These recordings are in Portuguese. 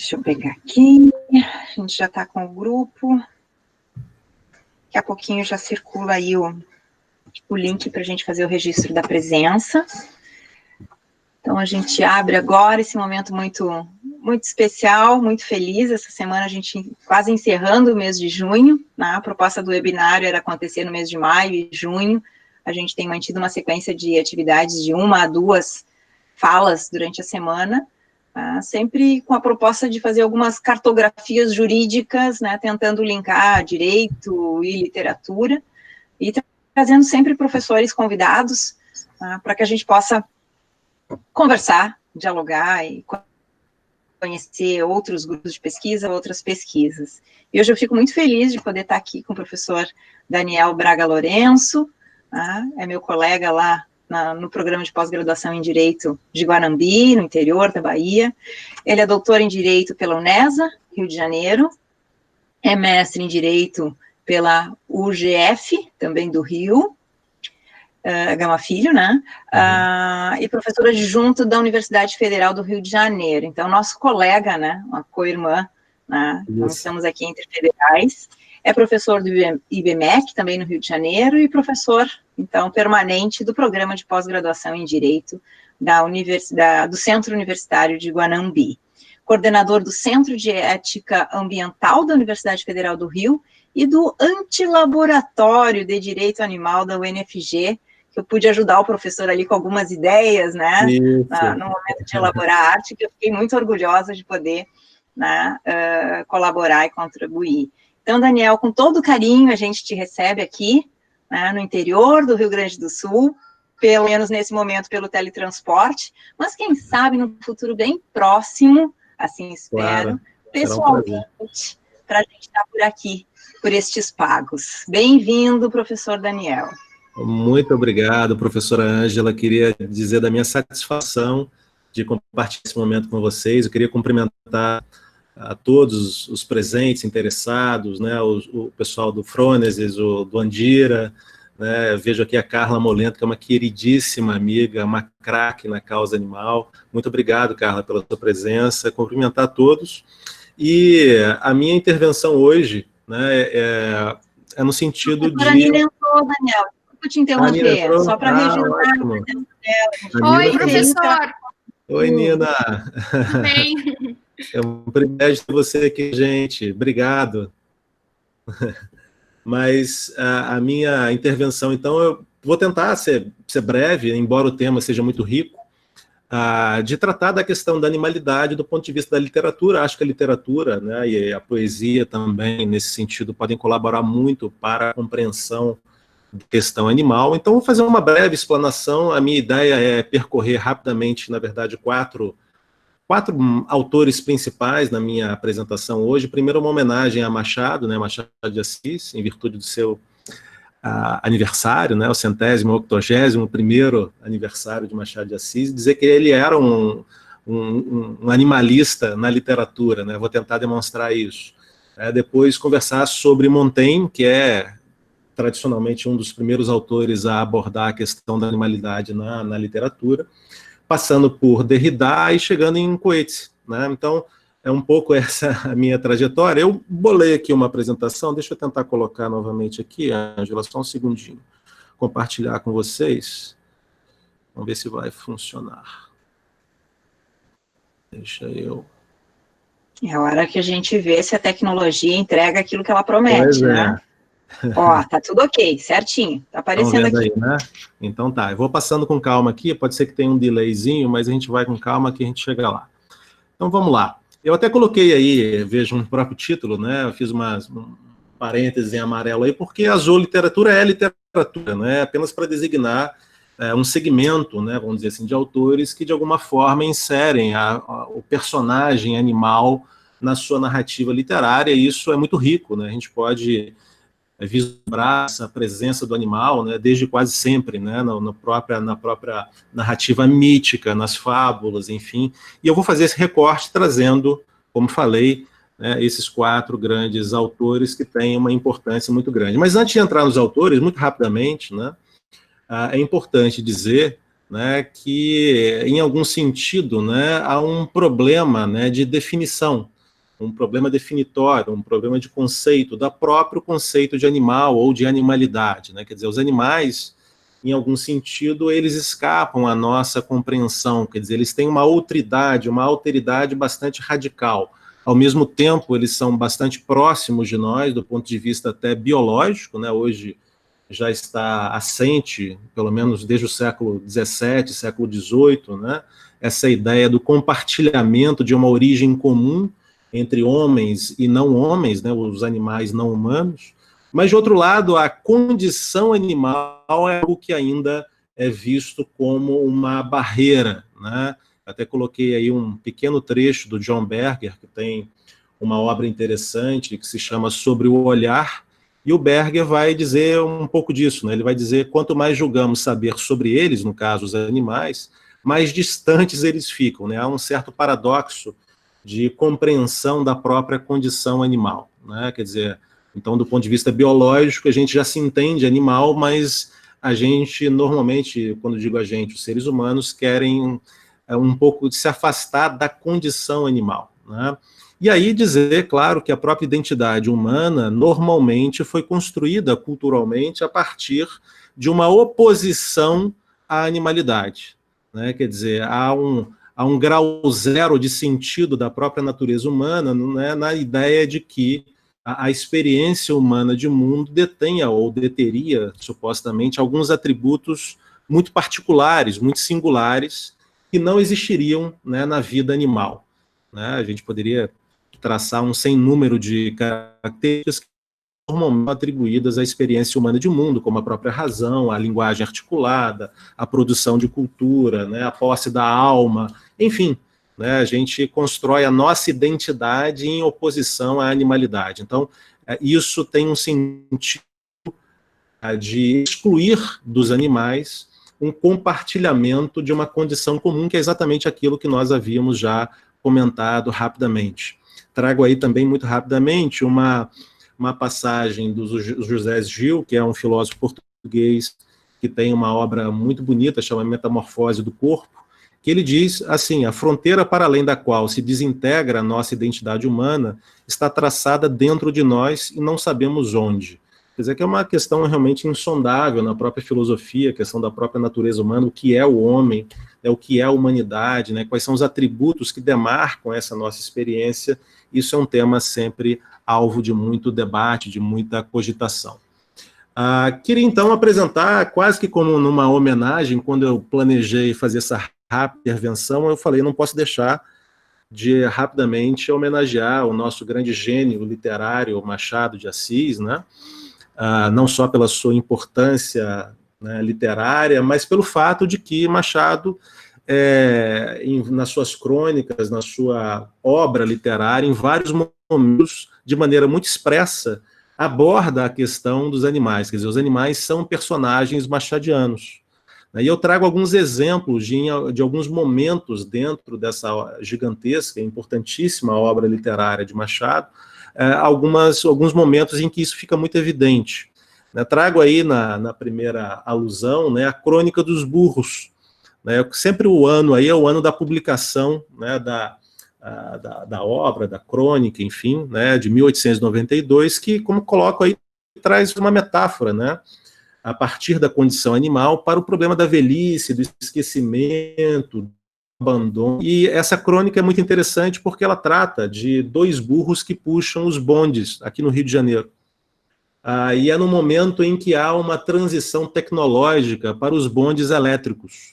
Deixa eu pegar aqui, a gente já está com o grupo, daqui a pouquinho já circula aí o link para a gente fazer o registro da presença. Então a gente abre agora esse momento muito especial, muito feliz. Essa semana a gente quase encerrando o mês de junho, né? A proposta do webinário era acontecer no mês de maio e junho. A gente tem mantido uma sequência de atividades de 1 a 2 falas durante a semana, sempre com a proposta de fazer algumas cartografias jurídicas, né, tentando linkar direito e literatura, e trazendo sempre professores convidados, para que a gente possa conversar, dialogar e conhecer outros grupos de pesquisa, outras pesquisas. E hoje eu fico muito feliz de poder estar aqui com o professor Daniel Braga Lourenço, é meu colega lá no programa de pós-graduação em Direito de Guanambi, no interior da Bahia. Ele é doutor em Direito pela Unesa, Rio de Janeiro, é mestre em Direito pela UGF, também do Rio, Gama Filho, né? E professor adjunto da Universidade Federal do Rio de Janeiro. Então, nosso colega, né? Uma co-irmã, né? Então, estamos aqui entre federais. É professor do IBMEC, também no Rio de Janeiro, e professor, então, permanente do programa de pós-graduação em Direito do Centro Universitário de Guanambi. Coordenador do Centro de Ética Ambiental da Universidade Federal do Rio e do Antilaboratório de Direito Animal da UNFG, que eu pude ajudar o professor ali com algumas ideias, né, no momento de elaborar a arte, que eu fiquei muito orgulhosa de poder, né, colaborar e contribuir. Então, Daniel, com todo carinho, a gente te recebe aqui, né, no interior do Rio Grande do Sul, pelo menos nesse momento pelo teletransporte, mas quem sabe no futuro bem próximo, assim espero, pessoalmente, para a gente estar por aqui, por estes pagos. Bem-vindo, professor Daniel. Muito obrigado, professora Ângela. Queria dizer da minha satisfação de compartilhar esse momento com vocês. Eu queria cumprimentar a todos os presentes, interessados, né, o pessoal do Frônesis, do Andira, né, vejo aqui a Carla Molento, que é uma queridíssima amiga, uma craque na causa animal. Muito obrigado, Carla, pela sua presença. Cumprimentar a todos. E a minha intervenção hoje, né, é no sentido de... A Nina entrou, Daniel. Desculpa te interromper, só para registrar a presença dela. Oi, professor. Oi, Nina. Tudo bem? É um privilégio ter você aqui, gente. Obrigado. Mas a minha intervenção, então, eu vou tentar ser breve, embora o tema seja muito rico, de tratar da questão da animalidade do ponto de vista da literatura. Acho que a literatura, né, e a poesia também, nesse sentido, podem colaborar muito para a compreensão da questão animal. Então, vou fazer uma breve explanação. A minha ideia é percorrer rapidamente, na verdade, quatro autores principais na minha apresentação hoje. Primeiro, uma homenagem a Machado, né, Machado de Assis, em virtude do seu aniversário, né, o 181º aniversário de Machado de Assis, dizer que ele era um animalista na literatura, né, vou tentar demonstrar isso. Depois, conversar sobre Montaigne, que é tradicionalmente um dos primeiros autores a abordar a questão da animalidade na literatura, passando por Derrida e chegando em Coetzee, né? Então, é um pouco essa a minha trajetória. Eu bolei aqui uma apresentação, deixa eu tentar colocar novamente aqui, Ângela, só um segundinho, compartilhar com vocês. Vamos ver se vai funcionar. Deixa eu... É a hora que a gente vê se a tecnologia entrega aquilo que ela promete, né? Ó, tá tudo ok, certinho, tá aparecendo aqui. Aí, né? Então tá, eu vou passando com calma aqui, pode ser que tenha um delayzinho, mas a gente vai com calma que a gente chega lá. Então vamos lá. Eu até coloquei aí, veja, um próprio título, né? Eu fiz um parênteses em amarelo aí, porque a zooliteratura é literatura, né? Apenas para designar um segmento, né, vamos dizer assim, de autores que de alguma forma inserem o personagem animal na sua narrativa literária, e isso é muito rico, né? A gente pode vislumbrar essa presença do animal, né, desde quase sempre, né, na própria narrativa mítica, nas fábulas, enfim. E eu vou fazer esse recorte trazendo, como falei, né, esses 4 grandes autores que têm uma importância muito grande. Mas antes de entrar nos autores, muito rapidamente, né, é importante dizer, né, que, em algum sentido, né, há um problema, né, de definição. um problema definitório, um problema de conceito, do próprio conceito de animal ou de animalidade, né? Quer dizer, os animais, em algum sentido, eles escapam à nossa compreensão, quer dizer, eles têm uma outridade, uma alteridade bastante radical. Ao mesmo tempo, eles são bastante próximos de nós, do ponto de vista até biológico, né? Hoje já está assente, pelo menos desde o século XVII, século XVIII, né? Essa ideia do compartilhamento de uma origem comum entre homens e não homens, né, os animais não humanos, mas, de outro lado, a condição animal é algo que ainda é visto como uma barreira, né? Até coloquei aí um pequeno trecho do John Berger, que tem uma obra interessante que se chama Sobre o Olhar, e o Berger vai dizer um pouco disso, né? Ele vai dizer, quanto mais julgamos saber sobre eles, no caso os animais, mais distantes eles ficam, né? Há um certo paradoxo de compreensão da própria condição animal, né? Quer dizer, então, do ponto de vista biológico, a gente já se entende animal, mas a gente, normalmente, quando digo a gente, os seres humanos, querem um pouco de se afastar da condição animal, né? E aí dizer, claro, que a própria identidade humana, normalmente, foi construída culturalmente a partir de uma oposição à animalidade, né? Quer dizer, há um grau zero de sentido da própria natureza humana, né, na ideia de que a experiência humana de mundo detenha ou deteria, supostamente, alguns atributos muito particulares, muito singulares, que não existiriam, né, na vida animal, né? A gente poderia traçar um sem número de características que normalmente atribuídas à experiência humana de mundo, como a própria razão, a linguagem articulada, a produção de cultura, né, a posse da alma, enfim, né, a gente constrói a nossa identidade em oposição à animalidade. Então, isso tem um sentido de excluir dos animais um compartilhamento de uma condição comum, que é exatamente aquilo que nós havíamos já comentado rapidamente. Trago aí também, muito rapidamente, uma passagem do José Gil, que é um filósofo português que tem uma obra muito bonita, chama Metamorfose do Corpo, que ele diz assim: a fronteira para além da qual se desintegra a nossa identidade humana está traçada dentro de nós e não sabemos onde. Quer dizer, que é uma questão realmente insondável na própria filosofia, a questão da própria natureza humana, o que é o homem, o que é a humanidade, né, quais são os atributos que demarcam essa nossa experiência. Isso é um tema sempre alvo de muito debate, de muita cogitação. Queria então apresentar, quase que como numa homenagem, quando eu planejei fazer essa rápida intervenção, eu falei, não posso deixar de rapidamente homenagear o nosso grande gênio literário, Machado de Assis, né? Não só pela sua importância, né, literária, mas pelo fato de que Machado, nas suas crônicas, na sua obra literária, em vários momentos, de maneira muito expressa, aborda a questão dos animais. Quer dizer, os animais são personagens machadianos. E eu trago alguns exemplos de alguns momentos dentro dessa gigantesca, importantíssima obra literária de Machado, alguns momentos em que isso fica muito evidente. Trago aí na primeira alusão, né, a Crônica dos Burros. Sempre o ano aí é o ano da publicação, né, da obra, da crônica, enfim, né, de 1892, que, como coloco aí, traz uma metáfora, né, a partir da condição animal para o problema da velhice, do esquecimento, do abandono. E essa crônica é muito interessante porque ela trata de dois burros que puxam os bondes aqui no Rio de Janeiro. E é no momento em que há uma transição tecnológica para os bondes elétricos.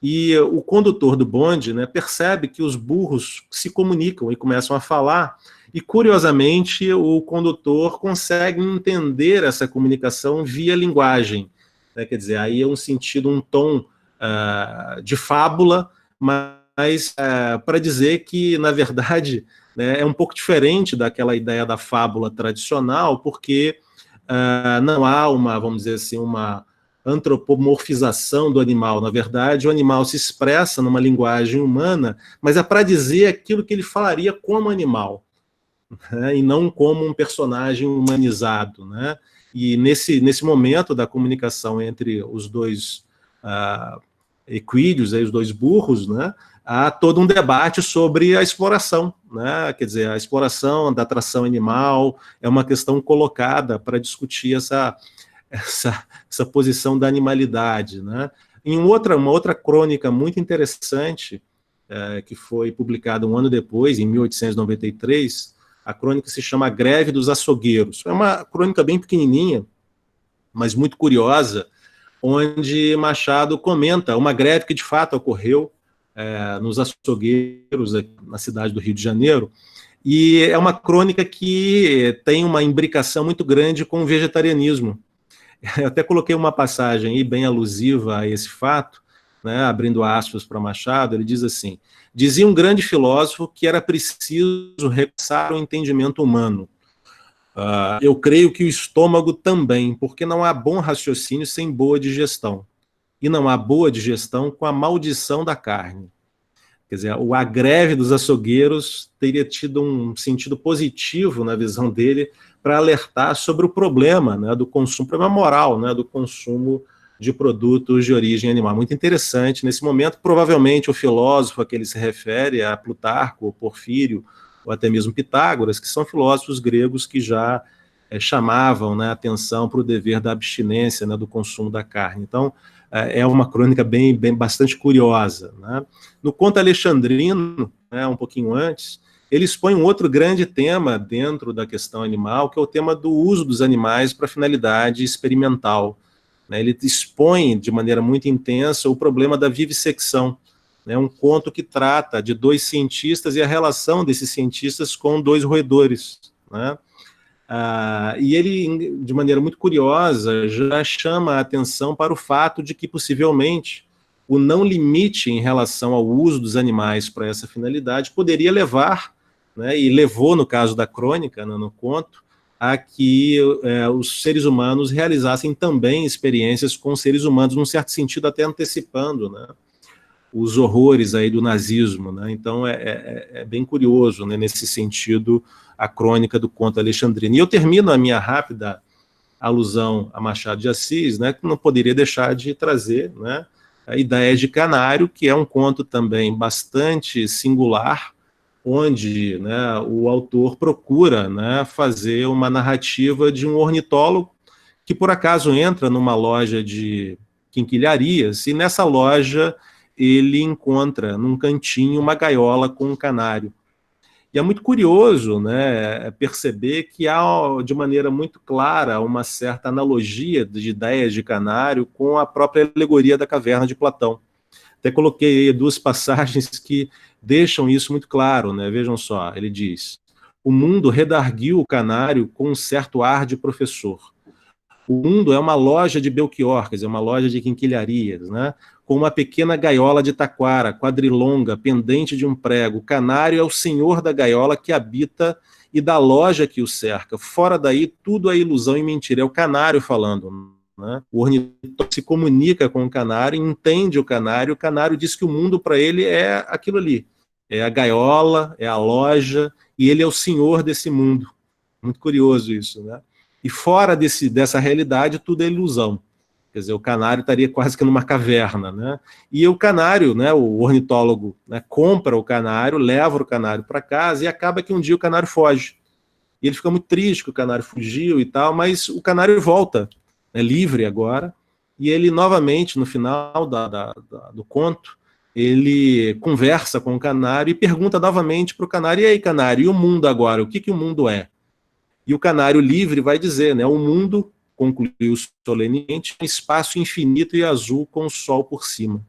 E o condutor do bonde, né, percebe que os burros se comunicam e começam a falar, e curiosamente o condutor consegue entender essa comunicação via linguagem, né? Quer dizer, aí é um sentido, um tom de fábula, mas para dizer que, na verdade, né, é um pouco diferente daquela ideia da fábula tradicional, porque não há vamos dizer assim, uma antropomorfização do animal. Na verdade, o animal se expressa numa linguagem humana, mas é para dizer aquilo que ele falaria como animal, né, e não como um personagem humanizado, né? E nesse momento da comunicação entre os dois equídeos, os dois burros, né, há todo um debate sobre a exploração, né? Quer dizer, a exploração da atração animal é uma questão colocada para discutir essa posição da animalidade, né? Uma outra crônica muito interessante, que foi publicada um ano depois, em 1893, a crônica se chama A Greve dos Açougueiros. É uma crônica bem pequenininha, mas muito curiosa, onde Machado comenta uma greve que de fato ocorreu nos açougueiros na cidade do Rio de Janeiro, e é uma crônica que tem uma imbricação muito grande com o vegetarianismo. Eu até coloquei uma passagem aí bem alusiva a esse fato, né, abrindo aspas para Machado. Ele diz assim: dizia um grande filósofo que era preciso repassar o entendimento humano. Eu creio que o estômago também, porque não há bom raciocínio sem boa digestão. E não há boa digestão com a maldição da carne. Quer dizer, a greve dos açougueiros teria tido um sentido positivo na visão dele para alertar sobre o problema, né, do consumo, problema moral, né, do consumo de produtos de origem animal. Muito interessante. Nesse momento, provavelmente o filósofo a que ele se refere é Plutarco, Porfírio, ou até mesmo Pitágoras, que são filósofos gregos que já chamavam, né, atenção para o dever da abstinência, né, do consumo da carne. Então, é uma crônica bastante curiosa, né? No Conto Alexandrino, né, um pouquinho antes, ele expõe um outro grande tema dentro da questão animal, que é o tema do uso dos animais para finalidade experimental, né? Ele expõe de maneira muito intensa o problema da vivissecção, né? Um conto que trata de dois cientistas e a relação desses cientistas com dois roedores, né? E ele, de maneira muito curiosa, já chama a atenção para o fato de que, possivelmente, o não limite em relação ao uso dos animais para essa finalidade poderia levar, né, e levou, no caso da crônica, né, no conto, a que os seres humanos realizassem também experiências com seres humanos, num certo sentido até antecipando, né, os horrores aí do nazismo, né? Então é bem curioso, né, nesse sentido, a crônica do Conto Alexandrino. E eu termino a minha rápida alusão a Machado de Assis, né, que não poderia deixar de trazer, né, a Ideias de Canário, que é um conto também bastante singular, onde, né, o autor procura, né, fazer uma narrativa de um ornitólogo que por acaso entra numa loja de quinquilharias, e nessa loja ele encontra num cantinho uma gaiola com um canário. E é muito curioso, né, perceber que há, de maneira muito clara, uma certa analogia de Ideias de Canário com a própria alegoria da caverna de Platão. Até coloquei aí duas passagens que deixam isso muito claro, né? Vejam só, ele diz: o mundo redarguiu o canário com um certo ar de professor. O mundo é uma loja de Belchior, quer dizer, uma loja de quinquilharias, né? Com uma pequena gaiola de taquara, quadrilonga, pendente de um prego. O canário é o senhor da gaiola que habita e da loja que o cerca. Fora daí, tudo é ilusão e mentira. É o canário falando, né? O ornitólogo se comunica com o canário, entende o canário diz que o mundo para ele é aquilo ali. É a gaiola, é a loja, e ele é o senhor desse mundo. Muito curioso isso, né? E fora dessa realidade, tudo é ilusão. Quer dizer, o canário estaria quase que numa caverna, né? E o canário, né, o ornitólogo, né, compra o canário, leva o canário para casa e acaba que um dia o canário foge. E ele fica muito triste que o canário fugiu e tal, mas o canário volta, né, livre agora, e ele novamente, no final do conto, ele conversa com o canário e pergunta novamente para o canário: e aí, canário, e o mundo agora? O que o mundo é? E o canário livre vai dizer, né, o mundo, concluiu solenemente, um espaço infinito e azul com o sol por cima.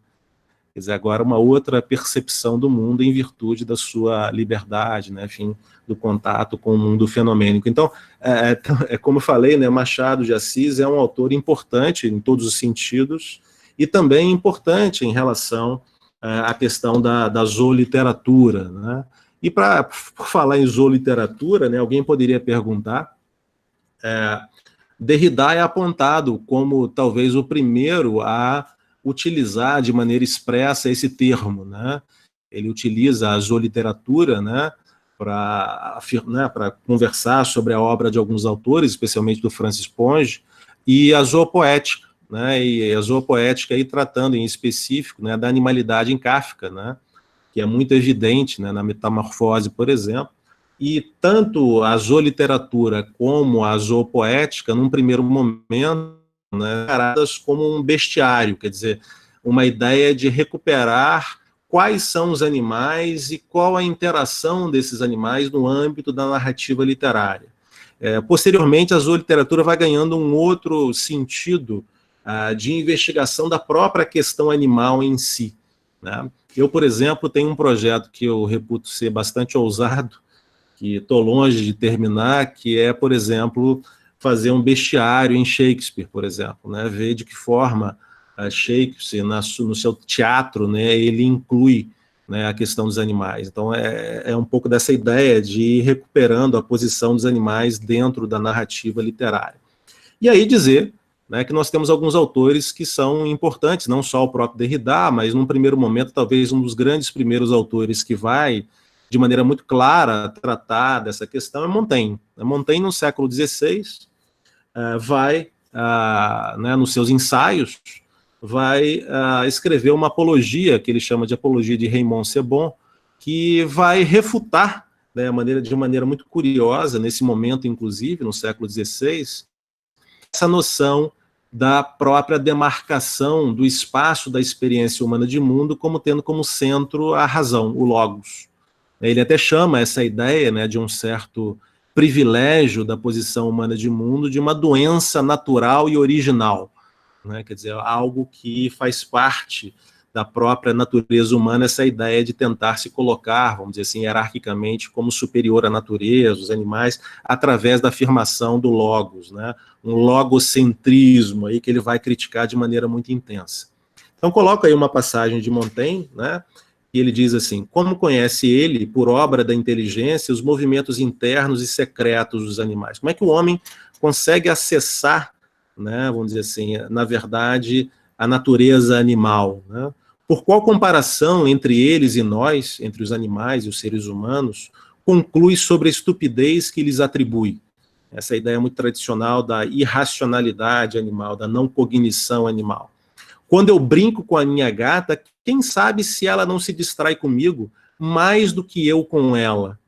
Quer dizer, agora uma outra percepção do mundo em virtude da sua liberdade, né, enfim, do contato com o mundo fenomênico. Então, como eu falei, né, Machado de Assis é um autor importante em todos os sentidos e também importante em relação à questão da zooliteratura, né? E por falar em zooliteratura, né, alguém poderia perguntar, Derrida é apontado como talvez o primeiro a utilizar de maneira expressa esse termo, né? Ele utiliza a zooliteratura, né, para conversar sobre a obra de alguns autores, especialmente do Francis Ponge, e a zoopoética, né, e a zoopoética aí tratando em específico, né, da animalidade em Kafka, né? que é muito evidente, né, na Metamorfose, por exemplo, e tanto a zooliteratura como a zoopoética, num primeiro momento, né, encaradas como um bestiário, quer dizer, uma ideia de recuperar quais são os animais e qual a interação desses animais no âmbito da narrativa literária. Posteriormente, a zooliteratura vai ganhando um outro sentido de investigação da própria questão animal em si, né? Eu, por exemplo, tenho um projeto que eu reputo ser bastante ousado, que estou longe de terminar, que é, por exemplo, fazer um bestiário em Shakespeare, por exemplo, né? Ver de que forma Shakespeare, no seu teatro, né, ele inclui, né, a questão dos animais. Então, é um pouco dessa ideia de ir recuperando a posição dos animais dentro da narrativa literária. E aí dizer, né, que nós temos alguns autores que são importantes, não só o próprio Derrida, mas num primeiro momento, talvez um dos grandes primeiros autores que vai, de maneira muito clara, tratar dessa questão é Montaigne. Montaigne, no século XVI, vai, né, nos seus ensaios, vai escrever uma apologia, que ele chama de Apologia de Raymond Sebon, que vai refutar, né, de maneira muito curiosa, nesse momento, inclusive, no século XVI, essa noção da própria demarcação do espaço da experiência humana de mundo como tendo como centro a razão, o logos. Ele até chama essa ideia, né, de um certo privilégio da posição humana de mundo de uma doença natural e original, né? Quer dizer, algo que faz parte da própria natureza humana, essa ideia de tentar se colocar, vamos dizer assim, hierarquicamente como superior à natureza, os animais, através da afirmação do logos, né? Um logocentrismo aí que ele vai criticar de maneira muito intensa. Então coloca aí uma passagem de Montaigne, né? E ele diz assim: como conhece ele, por obra da inteligência, os movimentos internos e secretos dos animais? Como é que o homem consegue acessar, né, vamos dizer assim, na verdade, a natureza animal, né? Por qual comparação entre eles e nós, entre os animais e os seres humanos, conclui sobre a estupidez que lhes atribui? Essa ideia muito tradicional da irracionalidade animal, da não cognição animal. Quando eu brinco com a minha gata, quem sabe se ela não se distrai comigo mais do que eu com ela?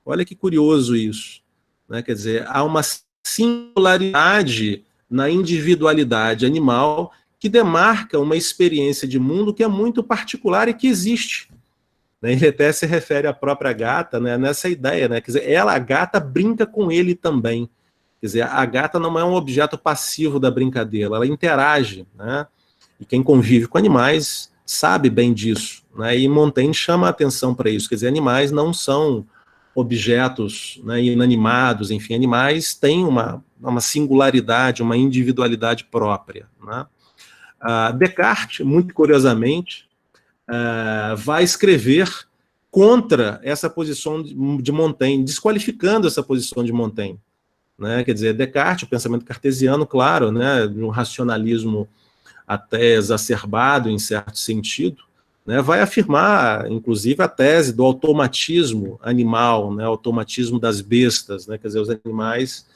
Olha que curioso isso, né? Quer dizer, há uma singularidade na individualidade animal que demarca uma experiência de mundo que é muito particular e que existe. Ele até se refere à própria gata, né, nessa ideia, né? Quer dizer, a gata brinca com ele também. Quer dizer, a gata não é um objeto passivo da brincadeira, ela interage, né? E quem convive com animais sabe bem disso, né? E Montaigne chama a atenção para isso. Quer dizer, animais não são objetos, né, inanimados, enfim, animais têm uma singularidade, uma individualidade própria, né? Descartes, muito curiosamente, vai escrever contra essa posição de Montaigne, desqualificando essa posição de Montaigne, né? Quer dizer, Descartes, o pensamento cartesiano, claro, né, de um racionalismo até exacerbado em certo sentido, né, vai afirmar, inclusive, a tese do automatismo animal, né, automatismo das bestas, né? Quer dizer, os animais,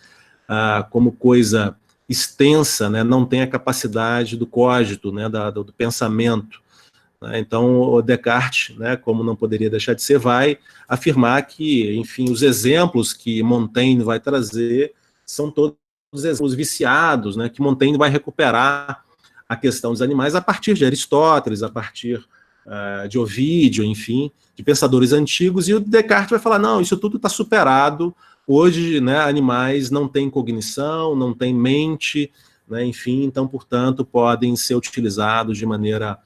como coisa extensa, né, não têm a capacidade do cogito, né, do pensamento. Né? Então, o Descartes, né, como não poderia deixar de ser, vai afirmar que, enfim, os exemplos que Montaigne vai trazer são todos exemplos viciados, né, que Montaigne vai recuperar a questão dos animais a partir de Aristóteles, a partir de Ovídio, enfim, de pensadores antigos, e o Descartes vai falar, não, isso tudo está superado, hoje, né, animais não têm cognição, não têm mente, né, enfim, então, portanto, podem ser utilizados de maneira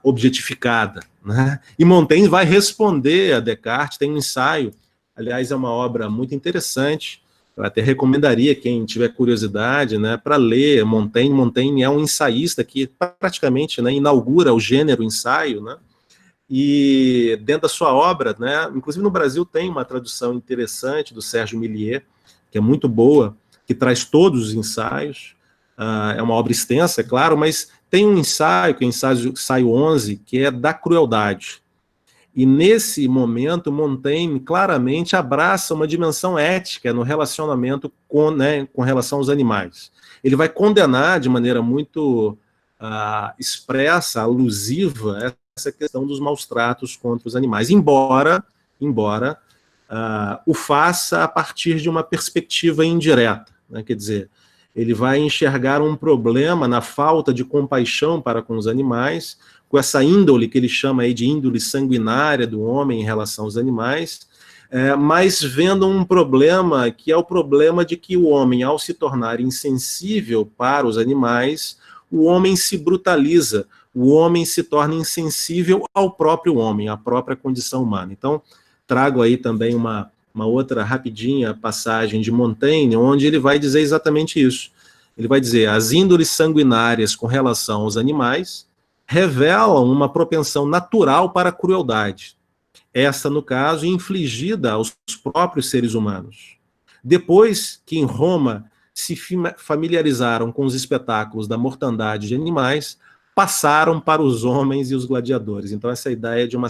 objetificada, né? E Montaigne vai responder a Descartes, tem um ensaio, aliás, é uma obra muito interessante, eu até recomendaria quem tiver curiosidade, né, para ler Montaigne. Montaigne é um ensaísta que praticamente, né, inaugura o gênero ensaio, né, e dentro da sua obra, né, inclusive no Brasil tem uma tradução interessante do Sérgio Millier, que é muito boa, que traz todos os ensaios, é uma obra extensa, é claro, mas tem um ensaio, que é o ensaio 11, que é da crueldade. E nesse momento, Montaigne claramente abraça uma dimensão ética no relacionamento com relação aos animais. Ele vai condenar de maneira muito expressa, alusiva, essa questão dos maus tratos contra os animais, embora o faça a partir de uma perspectiva indireta, né? Quer dizer, ele vai enxergar um problema na falta de compaixão para com os animais, com essa índole que ele chama aí de índole sanguinária do homem em relação aos animais, mas vendo um problema que é o problema de que o homem, ao se tornar insensível para os animais, o homem se brutaliza, o homem se torna insensível ao próprio homem, à própria condição humana. Então, trago aí também uma outra rapidinha passagem de Montaigne, onde ele vai dizer exatamente isso. Ele vai dizer, as índoles sanguinárias com relação aos animais revelam uma propensão natural para a crueldade. Essa, no caso, infligida aos próprios seres humanos. Depois que em Roma se familiarizaram com os espetáculos da mortandade de animais, passaram para os homens e os gladiadores. Então, essa ideia de um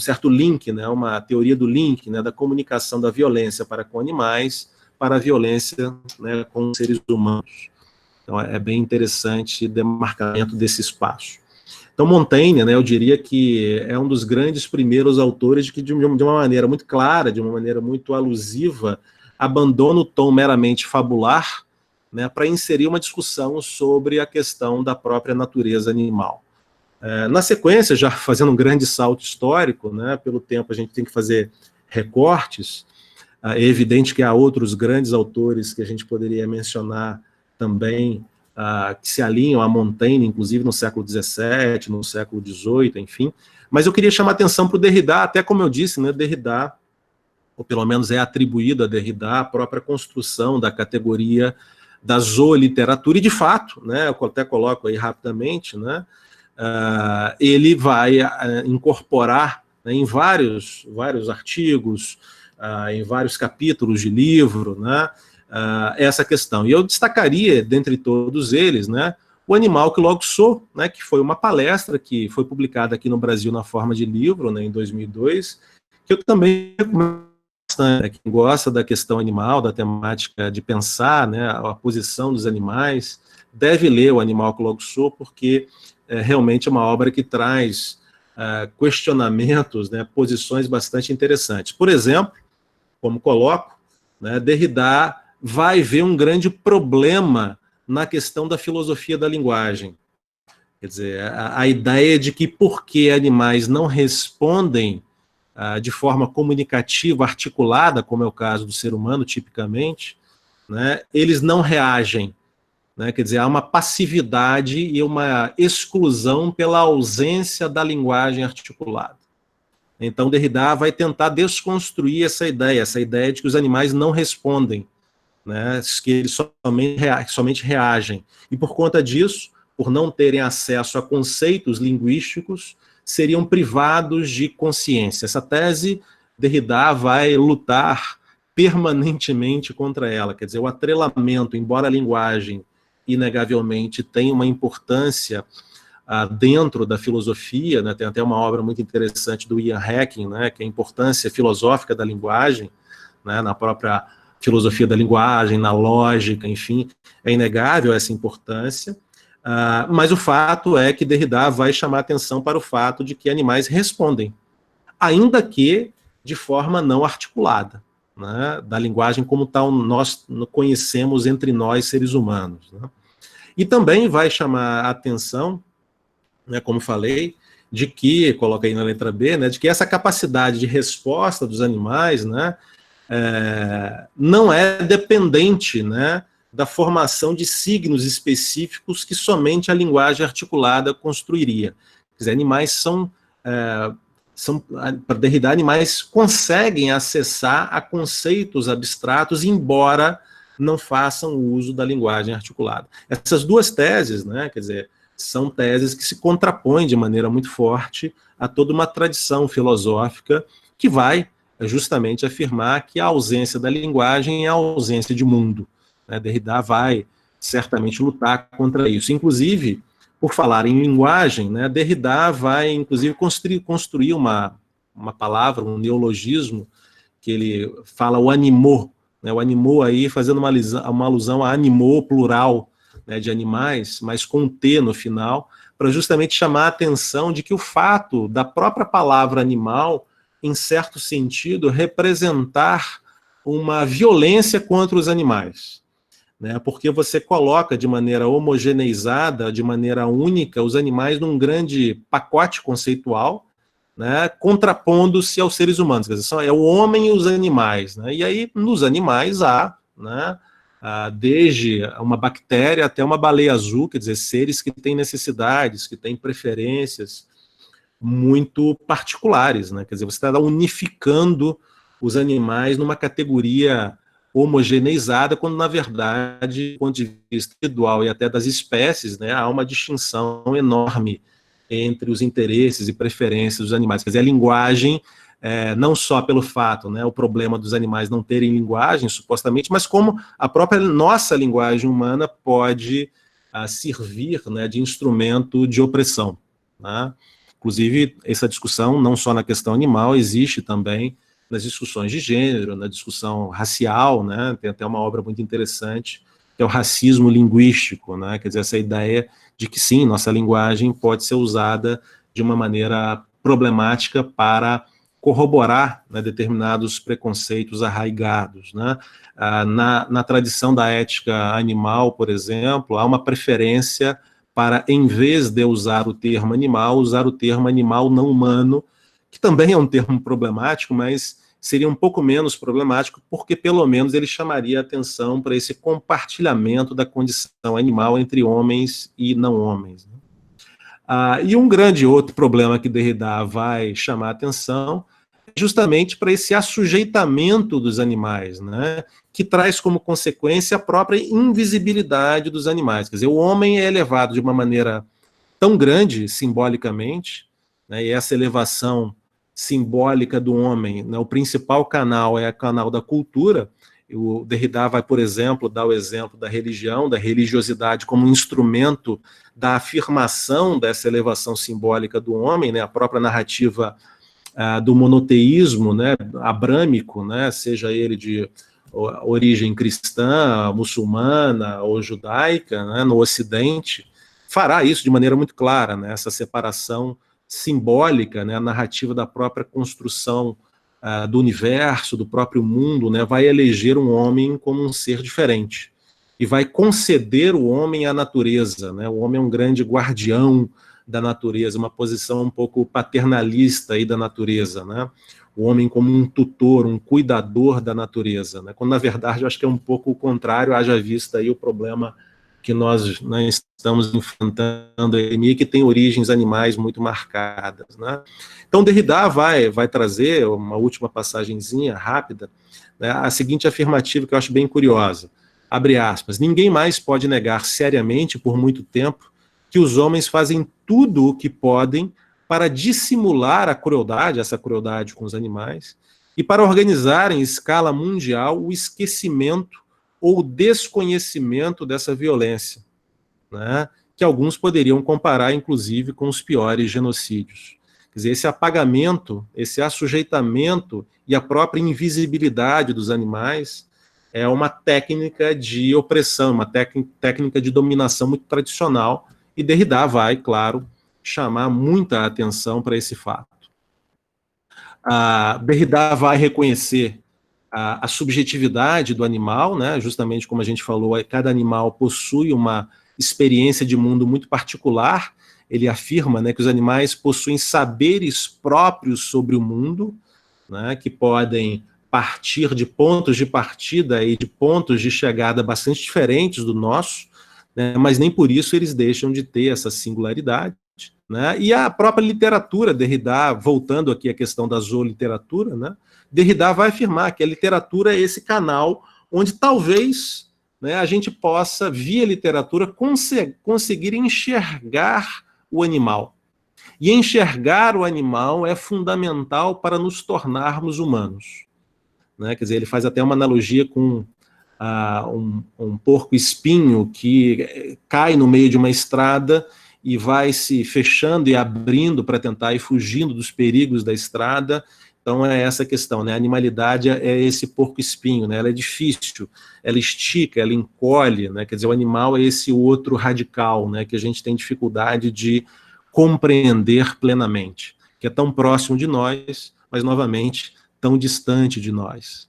certo link, né, uma teoria do link, né, da comunicação da violência para com animais, para a violência, né, com os seres humanos. Então, é bem interessante o demarcamento desse espaço. Então, Montaigne, né, eu diria que é um dos grandes primeiros autores que, de uma maneira muito clara, de uma maneira muito alusiva, abandona o tom meramente fabular, né, para inserir uma discussão sobre a questão da própria natureza animal. Na sequência, já fazendo um grande salto histórico, né, pelo tempo a gente tem que fazer recortes, é evidente que há outros grandes autores que a gente poderia mencionar também, que se alinham a Montaigne, inclusive no século XVII, no século XVIII, enfim, mas eu queria chamar a atenção para o Derrida, até como eu disse, né, Derrida, ou pelo menos é atribuído a Derrida a própria construção da categoria da zooliteratura, e de fato, né, eu até coloco aí rapidamente, né, ele vai incorporar, né, em vários artigos, em vários capítulos de livro, né, essa questão. E eu destacaria, dentre todos eles, né, O Animal que Logo Sou, né, que foi uma palestra que foi publicada aqui no Brasil na forma de livro, né, em 2002, que eu também recomendo bastante, né, quem gosta da questão animal, da temática de pensar, né, a posição dos animais, deve ler O Animal que Logo Sou, porque realmente é uma obra que traz questionamentos, né, posições bastante interessantes. Por exemplo, como coloco, né, Derrida vai ver um grande problema na questão da filosofia da linguagem. Quer dizer, a ideia de que porque animais não respondem de forma comunicativa, articulada, como é o caso do ser humano, tipicamente, né, eles não reagem. Né, quer dizer, há uma passividade e uma exclusão pela ausência da linguagem articulada. Então, Derrida vai tentar desconstruir essa ideia de que os animais não respondem, né, que eles somente reagem. E por conta disso, por não terem acesso a conceitos linguísticos, seriam privados de consciência. Essa tese, Derrida vai lutar permanentemente contra ela. Quer dizer, o atrelamento, embora a linguagem inegavelmente tenha uma importância dentro da filosofia, né, tem até uma obra muito interessante do Ian Hacking, né, que é a importância filosófica da linguagem, né, na própria filosofia da linguagem, na lógica, enfim, é inegável essa importância, mas o fato é que Derrida vai chamar atenção para o fato de que animais respondem, ainda que de forma não articulada, né, da linguagem como tal nós conhecemos entre nós, seres humanos. Né. E também vai chamar a atenção, né, como falei, de que, coloca aí na letra B, né, de que essa capacidade de resposta dos animais, né, não é dependente, né, da formação de signos específicos que somente a linguagem articulada construiria. Quer dizer, animais para Derrida, animais conseguem acessar a conceitos abstratos, embora não façam uso da linguagem articulada. Essas duas teses, né, quer dizer, são teses que se contrapõem de maneira muito forte a toda uma tradição filosófica que vai justamente afirmar que a ausência da linguagem é a ausência de mundo. Né? Derrida vai certamente lutar contra isso. Inclusive, por falar em linguagem, né, Derrida vai, inclusive, construir uma palavra, um neologismo, que ele fala o animaux, né, o animaux aí fazendo uma alusão a animaux, plural, né, de animais, mas com um T no final, para justamente chamar a atenção de que o fato da própria palavra animal, em certo sentido, representar uma violência contra os animais, né? Porque você coloca de maneira homogeneizada, de maneira única, os animais num grande pacote conceitual, né, contrapondo-se aos seres humanos. Quer dizer, é o homem e os animais, né? E aí, nos animais, há, né, desde uma bactéria até uma baleia azul, quer dizer, seres que têm necessidades, que têm preferências muito particulares, né? Quer dizer, você está unificando os animais numa categoria homogeneizada, quando, na verdade, do ponto de vista individual e até das espécies, né, há uma distinção enorme entre os interesses e preferências dos animais. Quer dizer, a linguagem, não só pelo fato, né, o problema dos animais não terem linguagem, supostamente, mas como a própria nossa linguagem humana pode servir, né, de instrumento de opressão, né? Inclusive, essa discussão, não só na questão animal, existe também nas discussões de gênero, na discussão racial, né? Tem até uma obra muito interessante, que é o racismo linguístico, né? Quer dizer, essa ideia de que sim, nossa linguagem pode ser usada de uma maneira problemática para corroborar, né, determinados preconceitos arraigados, né? Na tradição da ética animal, por exemplo, há uma preferência para, em vez de usar o termo animal, usar o termo animal não humano, que também é um termo problemático, mas seria um pouco menos problemático, porque pelo menos ele chamaria a atenção para esse compartilhamento da condição animal entre homens e não homens. E um grande outro problema que Derrida vai chamar a atenção é justamente para esse assujeitamento dos animais, né, que traz como consequência a própria invisibilidade dos animais. Quer dizer, o homem é elevado de uma maneira tão grande, simbolicamente, né, e essa elevação simbólica do homem, né, o principal canal é o canal da cultura. O Derrida vai, por exemplo, dar o exemplo da religião, da religiosidade como um instrumento da afirmação dessa elevação simbólica do homem, né, a própria narrativa do monoteísmo, né, abrâmico, né, seja ele de origem cristã, muçulmana ou judaica, né, no Ocidente, fará isso de maneira muito clara, né, essa separação simbólica, né, a narrativa da própria construção do universo, do próprio mundo, né, vai eleger um homem como um ser diferente e vai conceder o homem à natureza, né? O homem é um grande guardião da natureza, uma posição um pouco paternalista aí da natureza, né? O homem como um tutor, um cuidador da natureza, né? Quando na verdade eu acho que é um pouco o contrário, haja vista aí o problema que nós, né, estamos enfrentando aí, que tem origens animais muito marcadas, né? Então Derrida vai trazer uma última passagenzinha rápida, né, a seguinte afirmativa que eu acho bem curiosa, abre aspas: ninguém mais pode negar seriamente por muito tempo que os homens fazem tudo o que podem para dissimular a crueldade, essa crueldade com os animais, e para organizar em escala mundial o esquecimento ou desconhecimento dessa violência, né, que alguns poderiam comparar, inclusive, com os piores genocídios. Quer dizer, esse apagamento, esse assujeitamento e a própria invisibilidade dos animais é uma técnica de opressão, uma técnica de dominação muito tradicional, e Derrida vai, claro, chamar muita atenção para esse fato. Derrida vai reconhecer a subjetividade do animal, né? Justamente como a gente falou, cada animal possui uma experiência de mundo muito particular. Ele afirma, né, que os animais possuem saberes próprios sobre o mundo, né, que podem partir de pontos de partida e de pontos de chegada bastante diferentes do nosso, né, mas nem por isso eles deixam de ter essa singularidade, né? E a própria literatura, Derrida, voltando aqui à questão da zooliteratura, né, Derrida vai afirmar que a literatura é esse canal onde talvez, né, a gente possa, via literatura, conseguir enxergar o animal. E enxergar o animal é fundamental para nos tornarmos humanos, né? Quer dizer, ele faz até uma analogia com um porco-espinho que cai no meio de uma estrada e vai se fechando e abrindo para tentar ir fugindo dos perigos da estrada, Então é essa questão, né? A animalidade é esse porco-espinho, né? Ela é difícil, ela estica, ela encolhe, né? Quer dizer, o animal é esse outro radical, né? Que a gente tem dificuldade de compreender plenamente, que é tão próximo de nós, mas novamente tão distante de nós.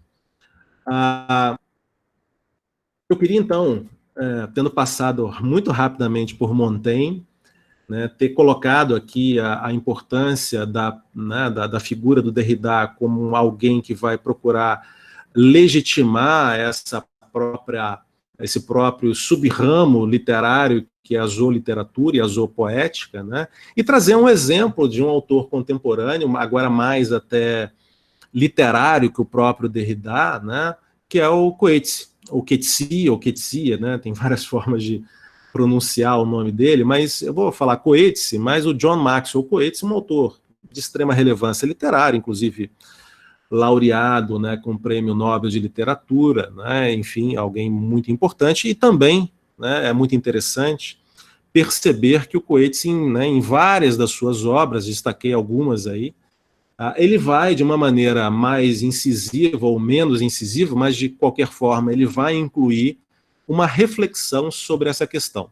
Eu queria então, tendo passado muito rapidamente por Montaigne, né, ter colocado aqui a importância da figura do Derrida como alguém que vai procurar legitimar esse próprio subramo literário que é a zooliteratura e a zoopoética, né, e trazer um exemplo de um autor contemporâneo, agora mais até literário que o próprio Derrida, né, que é o Coetzee, ou Coetzee, né, tem várias formas de pronunciar o nome dele, mas eu vou falar Coetzee, mas o John Maxwell Coetzee é um autor de extrema relevância literária, inclusive laureado, né, com o Prêmio Nobel de Literatura, né, enfim, alguém muito importante, e também, né, é muito interessante perceber que o Coetzee, né, em várias das suas obras, destaquei algumas aí, ele vai de uma maneira mais incisiva ou menos incisiva, mas de qualquer forma ele vai incluir uma reflexão sobre essa questão.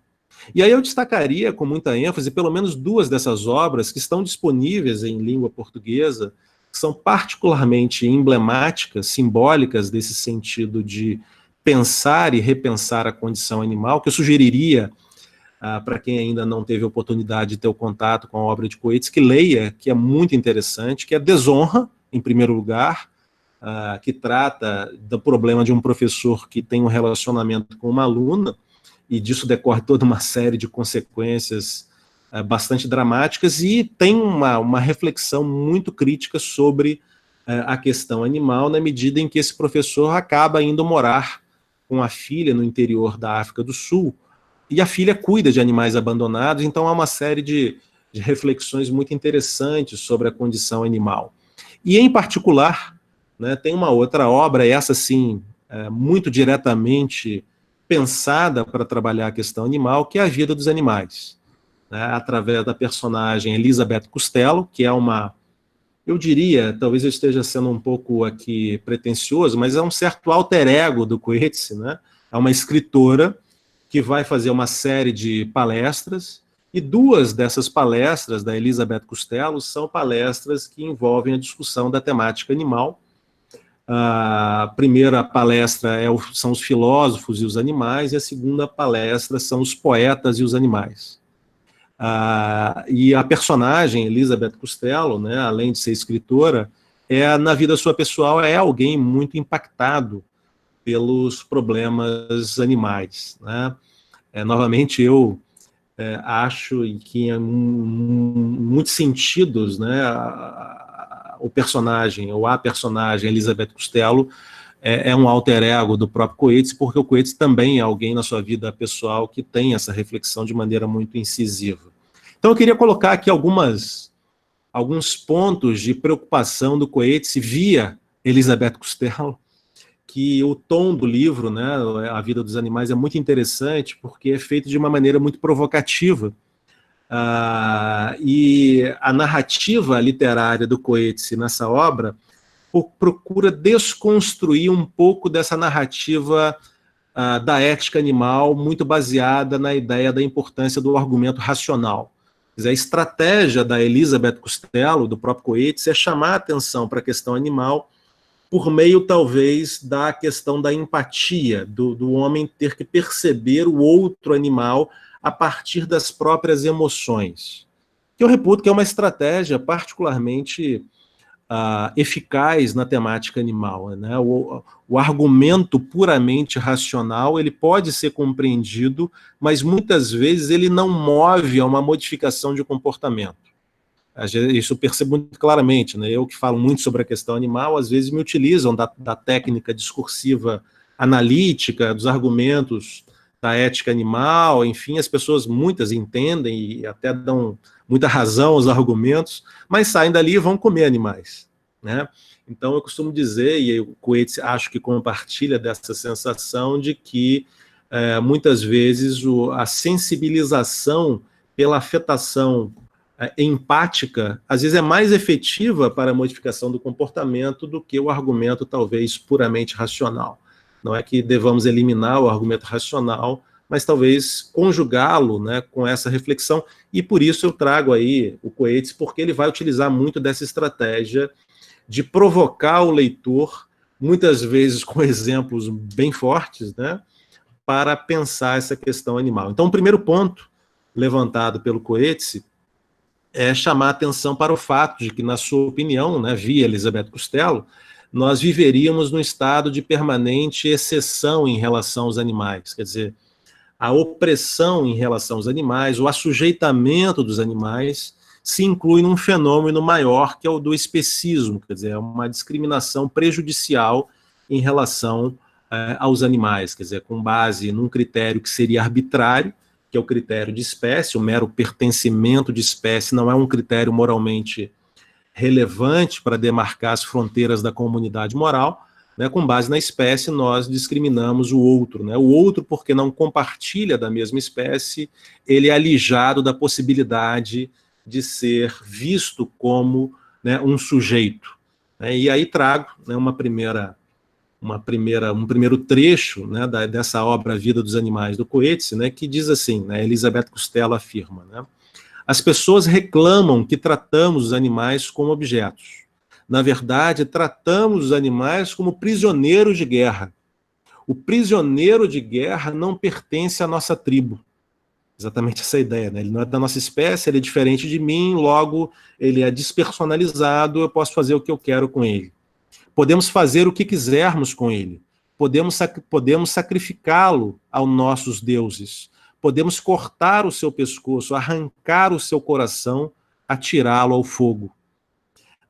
E aí eu destacaria com muita ênfase pelo menos duas dessas obras que estão disponíveis em língua portuguesa, que são particularmente emblemáticas, simbólicas desse sentido de pensar e repensar a condição animal, que eu sugeriria para quem ainda não teve a oportunidade de ter o contato com a obra de Coetzee, que leia, que é muito interessante, que é Desonra, em primeiro lugar, que trata do problema de um professor que tem um relacionamento com uma aluna, e disso decorre toda uma série de consequências bastante dramáticas, e tem uma reflexão muito crítica sobre a questão animal, na medida em que esse professor acaba indo morar com a filha no interior da África do Sul, e a filha cuida de animais abandonados, então há uma série de reflexões muito interessantes sobre a condição animal. E, em particular, né, tem uma outra obra, essa sim, muito diretamente pensada para trabalhar a questão animal, que é A Vida dos Animais, né, através da personagem Elizabeth Costello, que é uma, eu diria, talvez eu esteja sendo um pouco aqui pretensioso, mas é um certo alter ego do Coetzee, né? É uma escritora que vai fazer uma série de palestras, e duas dessas palestras da Elizabeth Costello são palestras que envolvem a discussão da temática animal. A primeira palestra são os filósofos e os animais, e a segunda palestra são os poetas e os animais. E a personagem, Elizabeth Costello, né, além de ser escritora, na vida sua pessoal, é alguém muito impactado pelos problemas animais, né? Novamente, eu acho que em muitos sentidos, né, o personagem, ou a personagem Elizabeth Costello, é um alter ego do próprio Coetzee, porque o Coetzee também é alguém na sua vida pessoal que tem essa reflexão de maneira muito incisiva. Então eu queria colocar aqui alguns pontos de preocupação do Coetzee via Elizabeth Costello, que o tom do livro, né, A Vida dos Animais, é muito interessante, porque é feito de uma maneira muito provocativa. E a narrativa literária do Coetzee nessa obra procura desconstruir um pouco dessa narrativa da ética animal, muito baseada na ideia da importância do argumento racional. Quer dizer, a estratégia da Elizabeth Costello, do próprio Coetzee, é chamar a atenção para a questão animal por meio, talvez, da questão da empatia, do homem ter que perceber o outro animal a partir das próprias emoções. Que eu reputo que é uma estratégia particularmente eficaz na temática animal, né? O argumento puramente racional, ele pode ser compreendido, mas muitas vezes ele não move a uma modificação de comportamento. Isso eu percebo muito claramente, né? Eu que falo muito sobre a questão animal, às vezes me utilizam da técnica discursiva analítica, dos argumentos da ética animal, enfim, as pessoas, muitas entendem e até dão muita razão aos argumentos, mas saem dali e vão comer animais, né? Então eu costumo dizer, e o Coetzee acho que compartilha dessa sensação de que muitas vezes a sensibilização pela afetação empática, às vezes é mais efetiva para a modificação do comportamento do que o argumento talvez puramente racional. Não é que devamos eliminar o argumento racional, mas talvez conjugá-lo, né, com essa reflexão, e por isso eu trago aí o Coetzee, porque ele vai utilizar muito dessa estratégia de provocar o leitor, muitas vezes com exemplos bem fortes, né, para pensar essa questão animal. Então, o primeiro ponto levantado pelo Coetzee é chamar a atenção para o fato de que, na sua opinião, né, via Elisabeth Costello, nós viveríamos num estado de permanente exceção em relação aos animais. Quer dizer, a opressão em relação aos animais, o assujeitamento dos animais, se inclui num fenômeno maior, que é o do especismo, quer dizer, é uma discriminação prejudicial em relação aos animais, quer dizer, com base num critério que seria arbitrário, que é o critério de espécie, o mero pertencimento de espécie não é um critério moralmente relevante para demarcar as fronteiras da comunidade moral, né, com base na espécie nós discriminamos o outro, né, o outro porque não compartilha da mesma espécie, ele é alijado da possibilidade de ser visto como, né, um sujeito, né, e aí trago, né, um primeiro trecho, né, dessa obra Vida dos Animais do Coetzee, né, que diz assim, né, Elisabeth Costello afirma, né, as pessoas reclamam que tratamos os animais como objetos. Na verdade, tratamos os animais como prisioneiros de guerra. O prisioneiro de guerra não pertence à nossa tribo. Exatamente essa ideia, né? Ele não é da nossa espécie, ele é diferente de mim, logo ele é despersonalizado, eu posso fazer o que eu quero com ele. Podemos fazer o que quisermos com ele. Podemos sacrificá-lo aos nossos deuses. Podemos cortar o seu pescoço, arrancar o seu coração, atirá-lo ao fogo.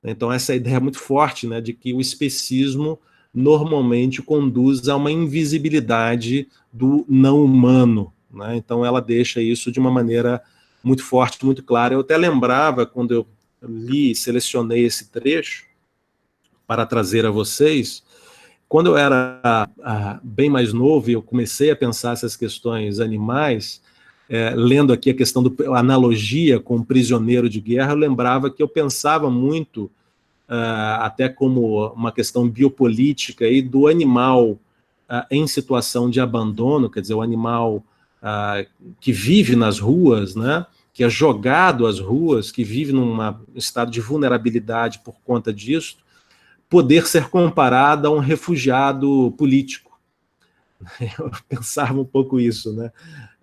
Então essa ideia é muito forte, né, de que o especismo normalmente conduz a uma invisibilidade do não humano, né? Então ela deixa isso de uma maneira muito forte, muito clara. Eu até lembrava, quando eu li e selecionei esse trecho para trazer a vocês, quando eu era bem mais novo e eu comecei a pensar essas questões animais, lendo aqui a questão da analogia com o prisioneiro de guerra, eu lembrava que eu pensava muito, até como uma questão biopolítica, aí, do animal em situação de abandono, quer dizer, o animal que vive nas ruas, né, que é jogado às ruas, que vive num estado de vulnerabilidade por conta disso, poder ser comparado a um refugiado político. Eu pensava um pouco isso, né?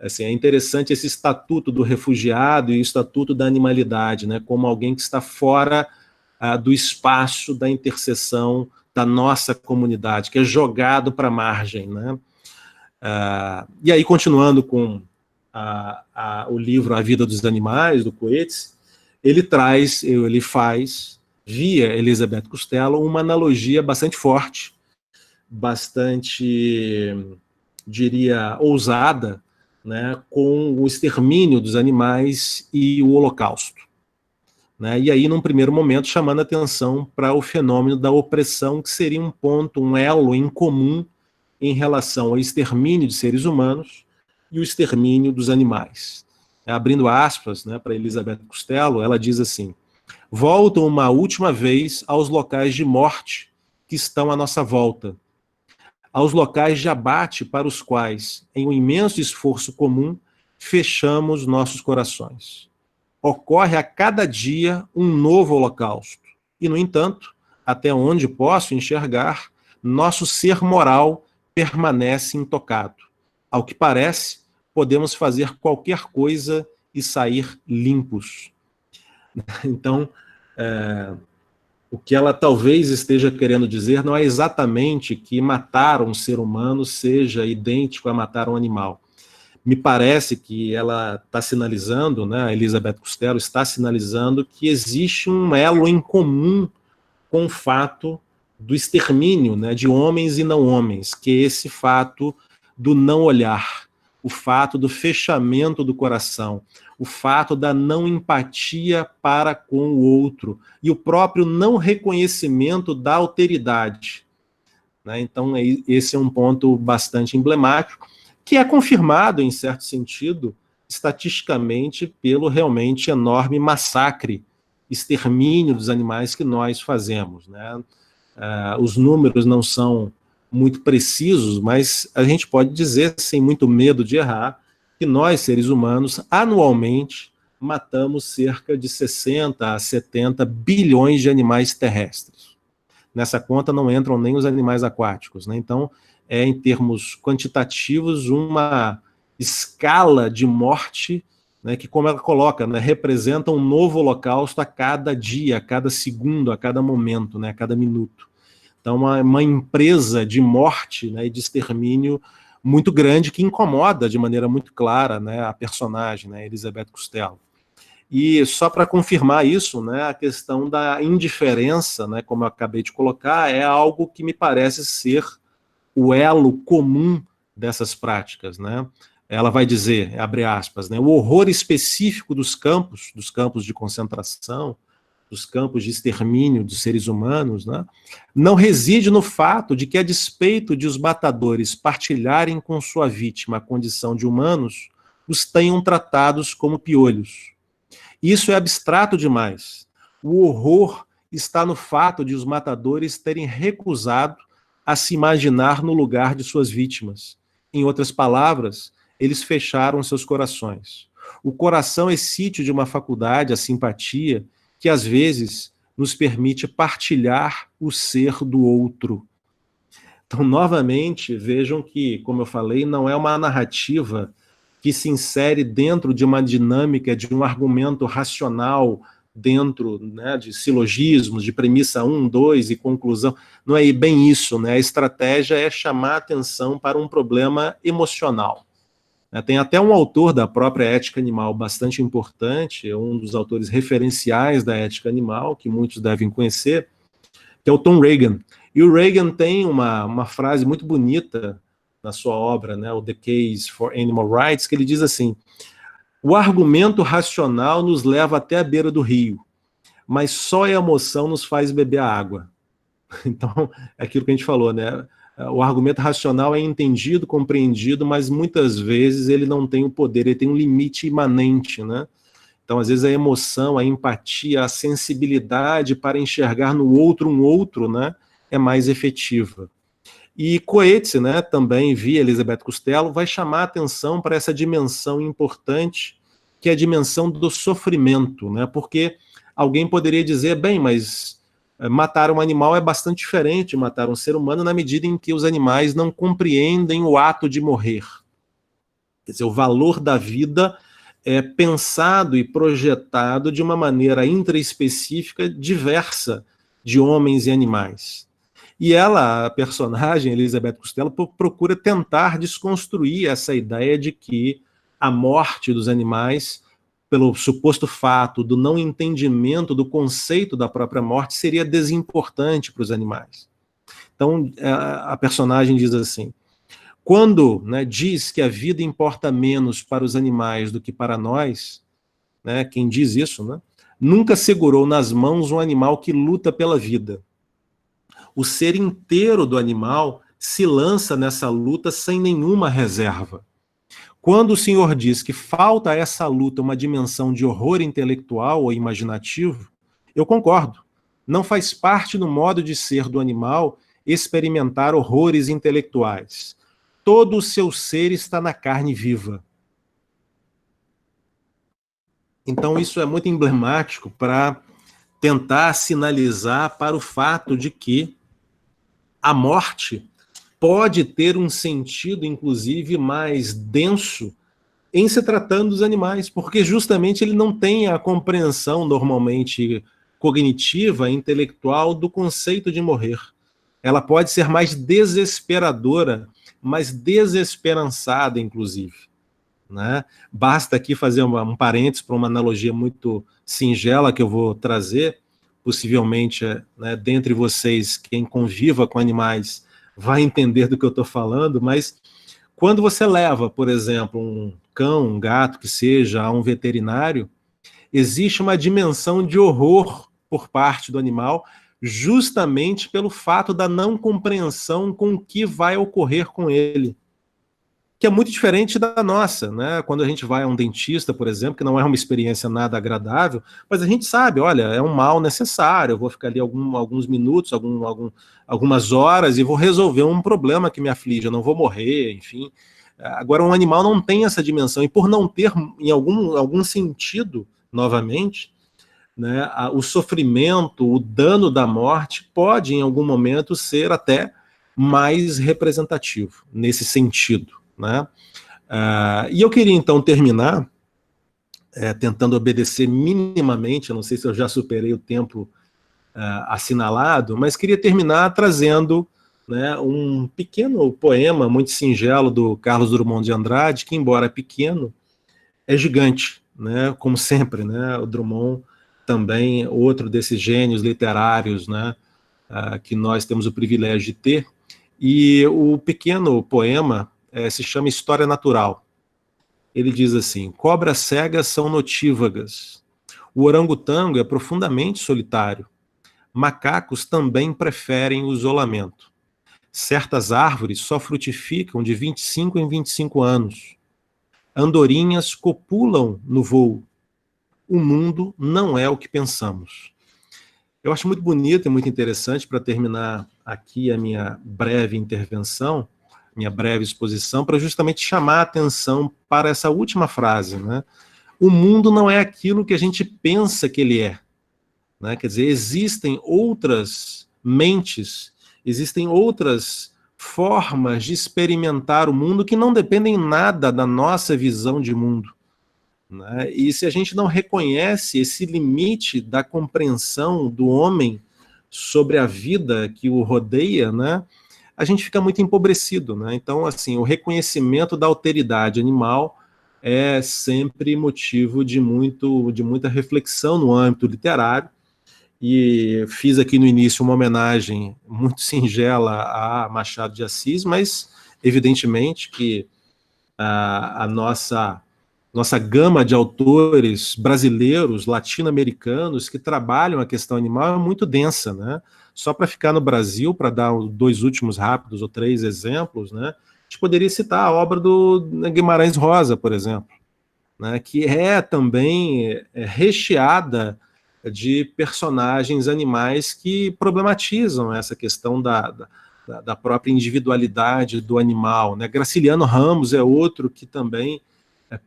Assim, é interessante esse estatuto do refugiado e o estatuto da animalidade, né? Como alguém que está fora do espaço da interseção da nossa comunidade, que é jogado para a margem, né? E aí, continuando com o livro A Vida dos Animais, do Coetzee, ele faz, via Elisabeth Costello, uma analogia bastante forte, bastante, diria, ousada, né, com o extermínio dos animais e o Holocausto. Né, e aí, num primeiro momento, chamando atenção para o fenômeno da opressão, que seria um ponto, um elo em comum em relação ao extermínio de seres humanos e o extermínio dos animais. Abrindo aspas, né, para Elisabeth Costello, ela diz assim: voltam uma última vez aos locais de morte que estão à nossa volta, aos locais de abate para os quais, em um imenso esforço comum, fechamos nossos corações. Ocorre a cada dia um novo holocausto, e, no entanto, até onde posso enxergar, nosso ser moral permanece intocado. Ao que parece, podemos fazer qualquer coisa e sair limpos. Então, o que ela talvez esteja querendo dizer não é exatamente que matar um ser humano seja idêntico a matar um animal. Me parece que ela está sinalizando, né, a Elisabeth Costello está sinalizando que existe um elo em comum com o fato do extermínio, né, de homens e não homens, que é esse fato do não olhar, o fato do fechamento do coração, o fato da não empatia para com o outro e o próprio não reconhecimento da alteridade. Né? Então, esse é um ponto bastante emblemático, que é confirmado, em certo sentido, estatisticamente pelo realmente enorme massacre, extermínio dos animais que nós fazemos, né? Os números não são muito precisos, mas a gente pode dizer, sem muito medo de errar, que nós, seres humanos, anualmente matamos cerca de 60 a 70 bilhões de animais terrestres. Nessa conta não entram nem os animais aquáticos, né? Então, em termos quantitativos, uma escala de morte, né, que, como ela coloca, né, representa um novo holocausto a cada dia, a cada segundo, a cada momento, né, a cada minuto. Então, uma empresa de morte, né, e de extermínio muito grande, que incomoda de maneira muito clara, né, a personagem, né, Elizabeth Costello. E só para confirmar isso, né, a questão da indiferença, né, como eu acabei de colocar, é algo que me parece ser o elo comum dessas práticas, né? Ela vai dizer, abre aspas, né, o horror específico dos campos de concentração, dos campos de extermínio dos seres humanos, né, não reside no fato de que, a despeito de os matadores partilharem com sua vítima a condição de humanos, os tenham tratados como piolhos. Isso é abstrato demais. O horror está no fato de os matadores terem recusado a se imaginar no lugar de suas vítimas. Em outras palavras, eles fecharam seus corações. O coração é sítio de uma faculdade, a simpatia, que às vezes nos permite partilhar o ser do outro. Então, novamente, vejam que, como eu falei, não é uma narrativa que se insere dentro de uma dinâmica, de um argumento racional, dentro, né, de silogismos, de premissa 1, 2 e conclusão. Não é bem isso, né? A estratégia é chamar a atenção para um problema emocional. Tem até um autor da própria ética animal bastante importante, um dos autores referenciais da ética animal, que muitos devem conhecer, que é o Tom Regan. E o Regan tem uma frase muito bonita na sua obra, né, o The Case for Animal Rights, que ele diz assim: o argumento racional nos leva até a beira do rio, mas só a emoção nos faz beber a água. Então, é aquilo que a gente falou, né? O argumento racional é entendido, compreendido, mas muitas vezes ele não tem o poder, ele tem um limite imanente, né? Então, às vezes, a emoção, a empatia, a sensibilidade para enxergar no outro um outro, né, é mais efetiva. E Coetzee, né, também via Elizabeth Costello, vai chamar a atenção para essa dimensão importante, que é a dimensão do sofrimento, né? Porque alguém poderia dizer, bem, mas matar um animal é bastante diferente de matar um ser humano, na medida em que os animais não compreendem o ato de morrer. Quer dizer, o valor da vida é pensado e projetado de uma maneira intraespecífica diversa de homens e animais. E ela, a personagem Elizabeth Costello, procura tentar desconstruir essa ideia de que a morte dos animais, pelo suposto fato do não entendimento do conceito da própria morte, seria desimportante para os animais. Então, a personagem diz assim: quando, né, diz que a vida importa menos para os animais do que para nós, né, quem diz isso, né, nunca segurou nas mãos um animal que luta pela vida. O ser inteiro do animal se lança nessa luta sem nenhuma reserva. Quando o senhor diz que falta a essa luta uma dimensão de horror intelectual ou imaginativo, eu concordo. Não faz parte do modo de ser do animal experimentar horrores intelectuais. Todo o seu ser está na carne viva. Então isso é muito emblemático para tentar sinalizar para o fato de que a morte pode ter um sentido, inclusive, mais denso em se tratando dos animais, porque justamente ele não tem a compreensão normalmente cognitiva, intelectual do conceito de morrer. Ela pode ser mais desesperadora, mais desesperançada, inclusive, né? Basta aqui fazer um parênteses para uma analogia muito singela que eu vou trazer, possivelmente, né, dentre vocês, quem conviva com animais vai entender do que eu estou falando, mas quando você leva, por exemplo, um cão, um gato, que seja, a um veterinário, existe uma dimensão de horror por parte do animal, justamente pelo fato da não compreensão com o que vai ocorrer com ele. que é muito diferente da nossa, né? Quando a gente vai a um dentista, por exemplo, que não é uma experiência nada agradável, mas a gente sabe, olha, é um mal necessário, eu vou ficar ali alguns minutos, algumas horas e vou resolver um problema que me aflige, eu não vou morrer, enfim. Agora, um animal não tem essa dimensão, e por não ter, em algum sentido, novamente, né, o sofrimento, o dano da morte pode, em algum momento, ser até mais representativo, nesse sentido, né? E eu queria, então, terminar tentando obedecer minimamente, eu não sei se eu já superei o tempo assinalado, mas queria terminar trazendo, né, um pequeno poema muito singelo do Carlos Drummond de Andrade, que, embora pequeno, é gigante, né, como sempre, né, o Drummond também, outro desses gênios literários, né, que nós temos o privilégio de ter, e o pequeno poema se chama História Natural. Ele diz assim: cobras cegas são notívagas, o orangotango é profundamente solitário, macacos também preferem o isolamento. Certas árvores só frutificam de 25 em 25 anos. Andorinhas copulam no voo. O mundo não é o que pensamos. Eu acho muito bonito e muito interessante, para terminar aqui a minha breve intervenção, minha breve exposição, para justamente chamar a atenção para essa última frase, né? O mundo não é aquilo que a gente pensa que ele é, né? Quer dizer, existem outras mentes, existem outras formas de experimentar o mundo que não dependem nada da nossa visão de mundo, né? E se a gente não reconhece esse limite da compreensão do homem sobre a vida que o rodeia, né, a gente fica muito empobrecido, né? Então, assim, o reconhecimento da alteridade animal é sempre motivo de muita reflexão no âmbito literário. E fiz aqui no início uma homenagem muito singela a Machado de Assis, mas evidentemente que a nossa gama de autores brasileiros, latino-americanos, que trabalham a questão animal é muito densa, né? Só para ficar no Brasil, para dar dois últimos rápidos ou três exemplos, né? A gente poderia citar a obra do Guimarães Rosa, por exemplo, né? Que é também recheada de personagens animais que problematizam essa questão da própria individualidade do animal, né? Graciliano Ramos é outro que também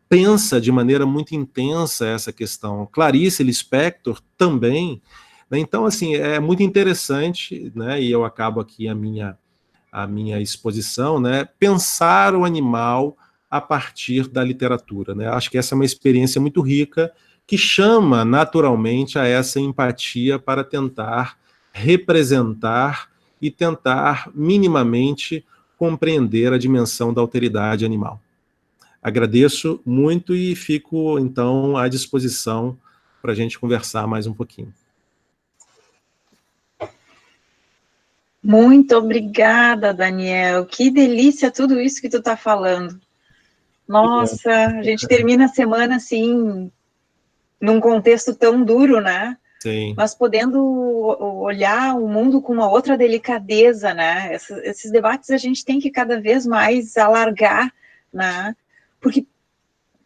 pensa de maneira muito intensa essa questão. Clarice Lispector também, né? Então, assim, é muito interessante, né? E eu acabo aqui a minha exposição, né? Pensar o animal a partir da literatura, né? Acho que essa é uma experiência muito rica que chama naturalmente a essa empatia para tentar representar e tentar minimamente compreender a dimensão da alteridade animal. Agradeço muito e fico, então, à disposição para a gente conversar mais um pouquinho. Muito obrigada, Daniel. Que delícia tudo isso que tu está falando. Nossa, a gente termina a semana assim, num contexto tão duro, né? Sim. Mas podendo olhar o mundo com uma outra delicadeza, né? Esses debates a gente tem que cada vez mais alargar, né? Porque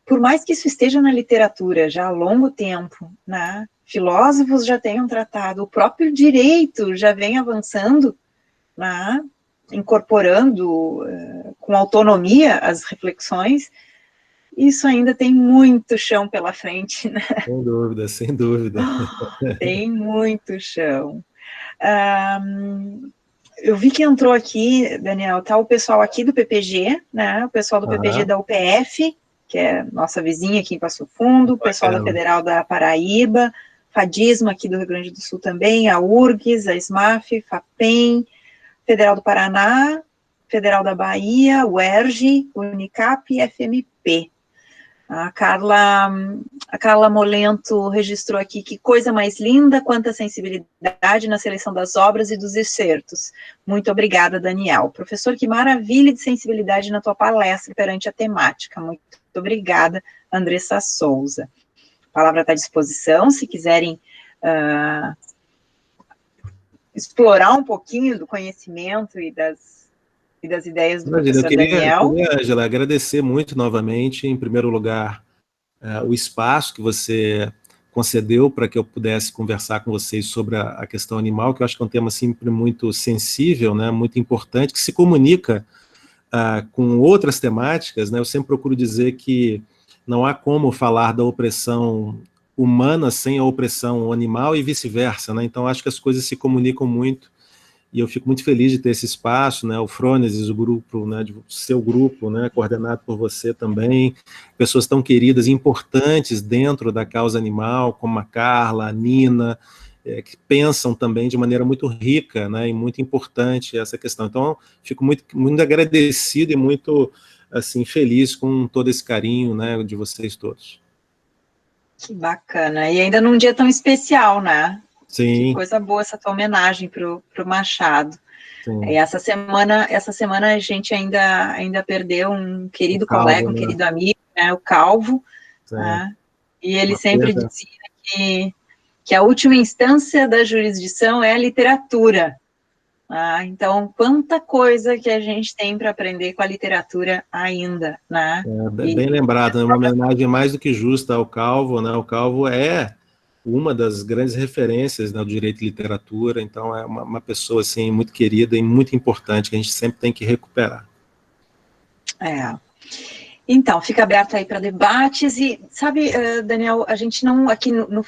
por mais que isso esteja na literatura já há longo tempo, né? Filósofos já tenham tratado, o próprio direito já vem avançando, né? Incorporando com autonomia as reflexões. Isso ainda tem muito chão pela frente, né? Sem dúvida, sem dúvida. Tem muito chão. Eu vi que entrou aqui, Daniel, tá o pessoal aqui do PPG, né? O pessoal do PPG da UPF, que é nossa vizinha aqui em Passo Fundo, o pessoal da Federal da Paraíba, FADISMA aqui do Rio Grande do Sul também, a URGS, a SMAF, FAPEM, Federal do Paraná, Federal da Bahia, UERJ, Unicap e FMP. A Carla Molento registrou aqui: que coisa mais linda, quanta sensibilidade na seleção das obras e dos excertos. Muito obrigada, Daniel. Professor, que maravilha de sensibilidade na tua palestra perante a temática. Muito obrigada, Andressa Souza. A palavra está à disposição, se quiserem explorar um pouquinho do conhecimento e das e das ideias do Imagina, professor Daniel. Ângela, agradecer muito novamente, em primeiro lugar, o espaço que você concedeu para que eu pudesse conversar com vocês sobre a questão animal, que eu acho que é um tema sempre muito sensível, né, muito importante, que se comunica com outras temáticas, né? Eu sempre procuro dizer que não há como falar da opressão humana sem a opressão animal e vice-versa, né? Então acho que as coisas se comunicam muito e eu fico muito feliz de ter esse espaço, né? O Frônesis, o grupo, né? O seu grupo, né? Coordenado por você também, pessoas tão queridas e importantes dentro da causa animal, como a Carla, a Nina, que pensam também de maneira muito rica, né, e muito importante essa questão. Então, fico muito, muito agradecido e muito assim feliz com todo esse carinho, né, de vocês todos. Que bacana. E ainda num dia tão especial, né? Sim. Que coisa boa essa tua homenagem para o Machado. Sim. E essa semana a gente ainda perdeu um querido colega, um querido amigo, né, o Calvo, né? E ele sempre dizia que a última instância da jurisdição é a literatura. Então, quanta coisa que a gente tem para aprender com a literatura ainda, né? Bem lembrado, né? Uma homenagem mais do que justa ao Calvo, né? O Calvo é uma das grandes referências, né, do direito e literatura, então é uma pessoa assim, muito querida e muito importante, que a gente sempre tem que recuperar. Então, fica aberto aí para debates, e sabe, Daniel, a gente não, aqui no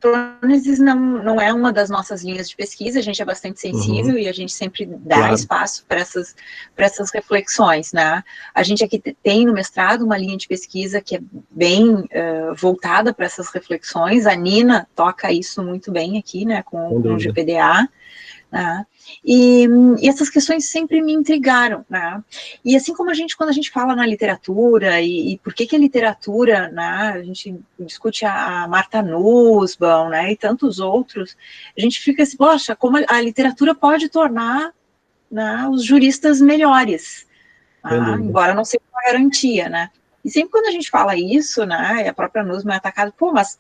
Frônesis não é uma das nossas linhas de pesquisa, a gente é bastante sensível e a gente sempre dá espaço para essas reflexões, né? A gente aqui tem no mestrado uma linha de pesquisa que é bem voltada para essas reflexões, a Nina toca isso muito bem aqui, né, com o GPDA, né? E essas questões sempre me intrigaram, né? E assim como quando a gente fala na literatura, e por que a literatura, né, a gente discute a Martha Nussbaum, né, e tantos outros, a gente fica assim, poxa, como a literatura pode tornar, né, os juristas melhores, embora não seja uma garantia, né? E sempre quando a gente fala isso, né, a própria Nussbaum é atacada, pô, mas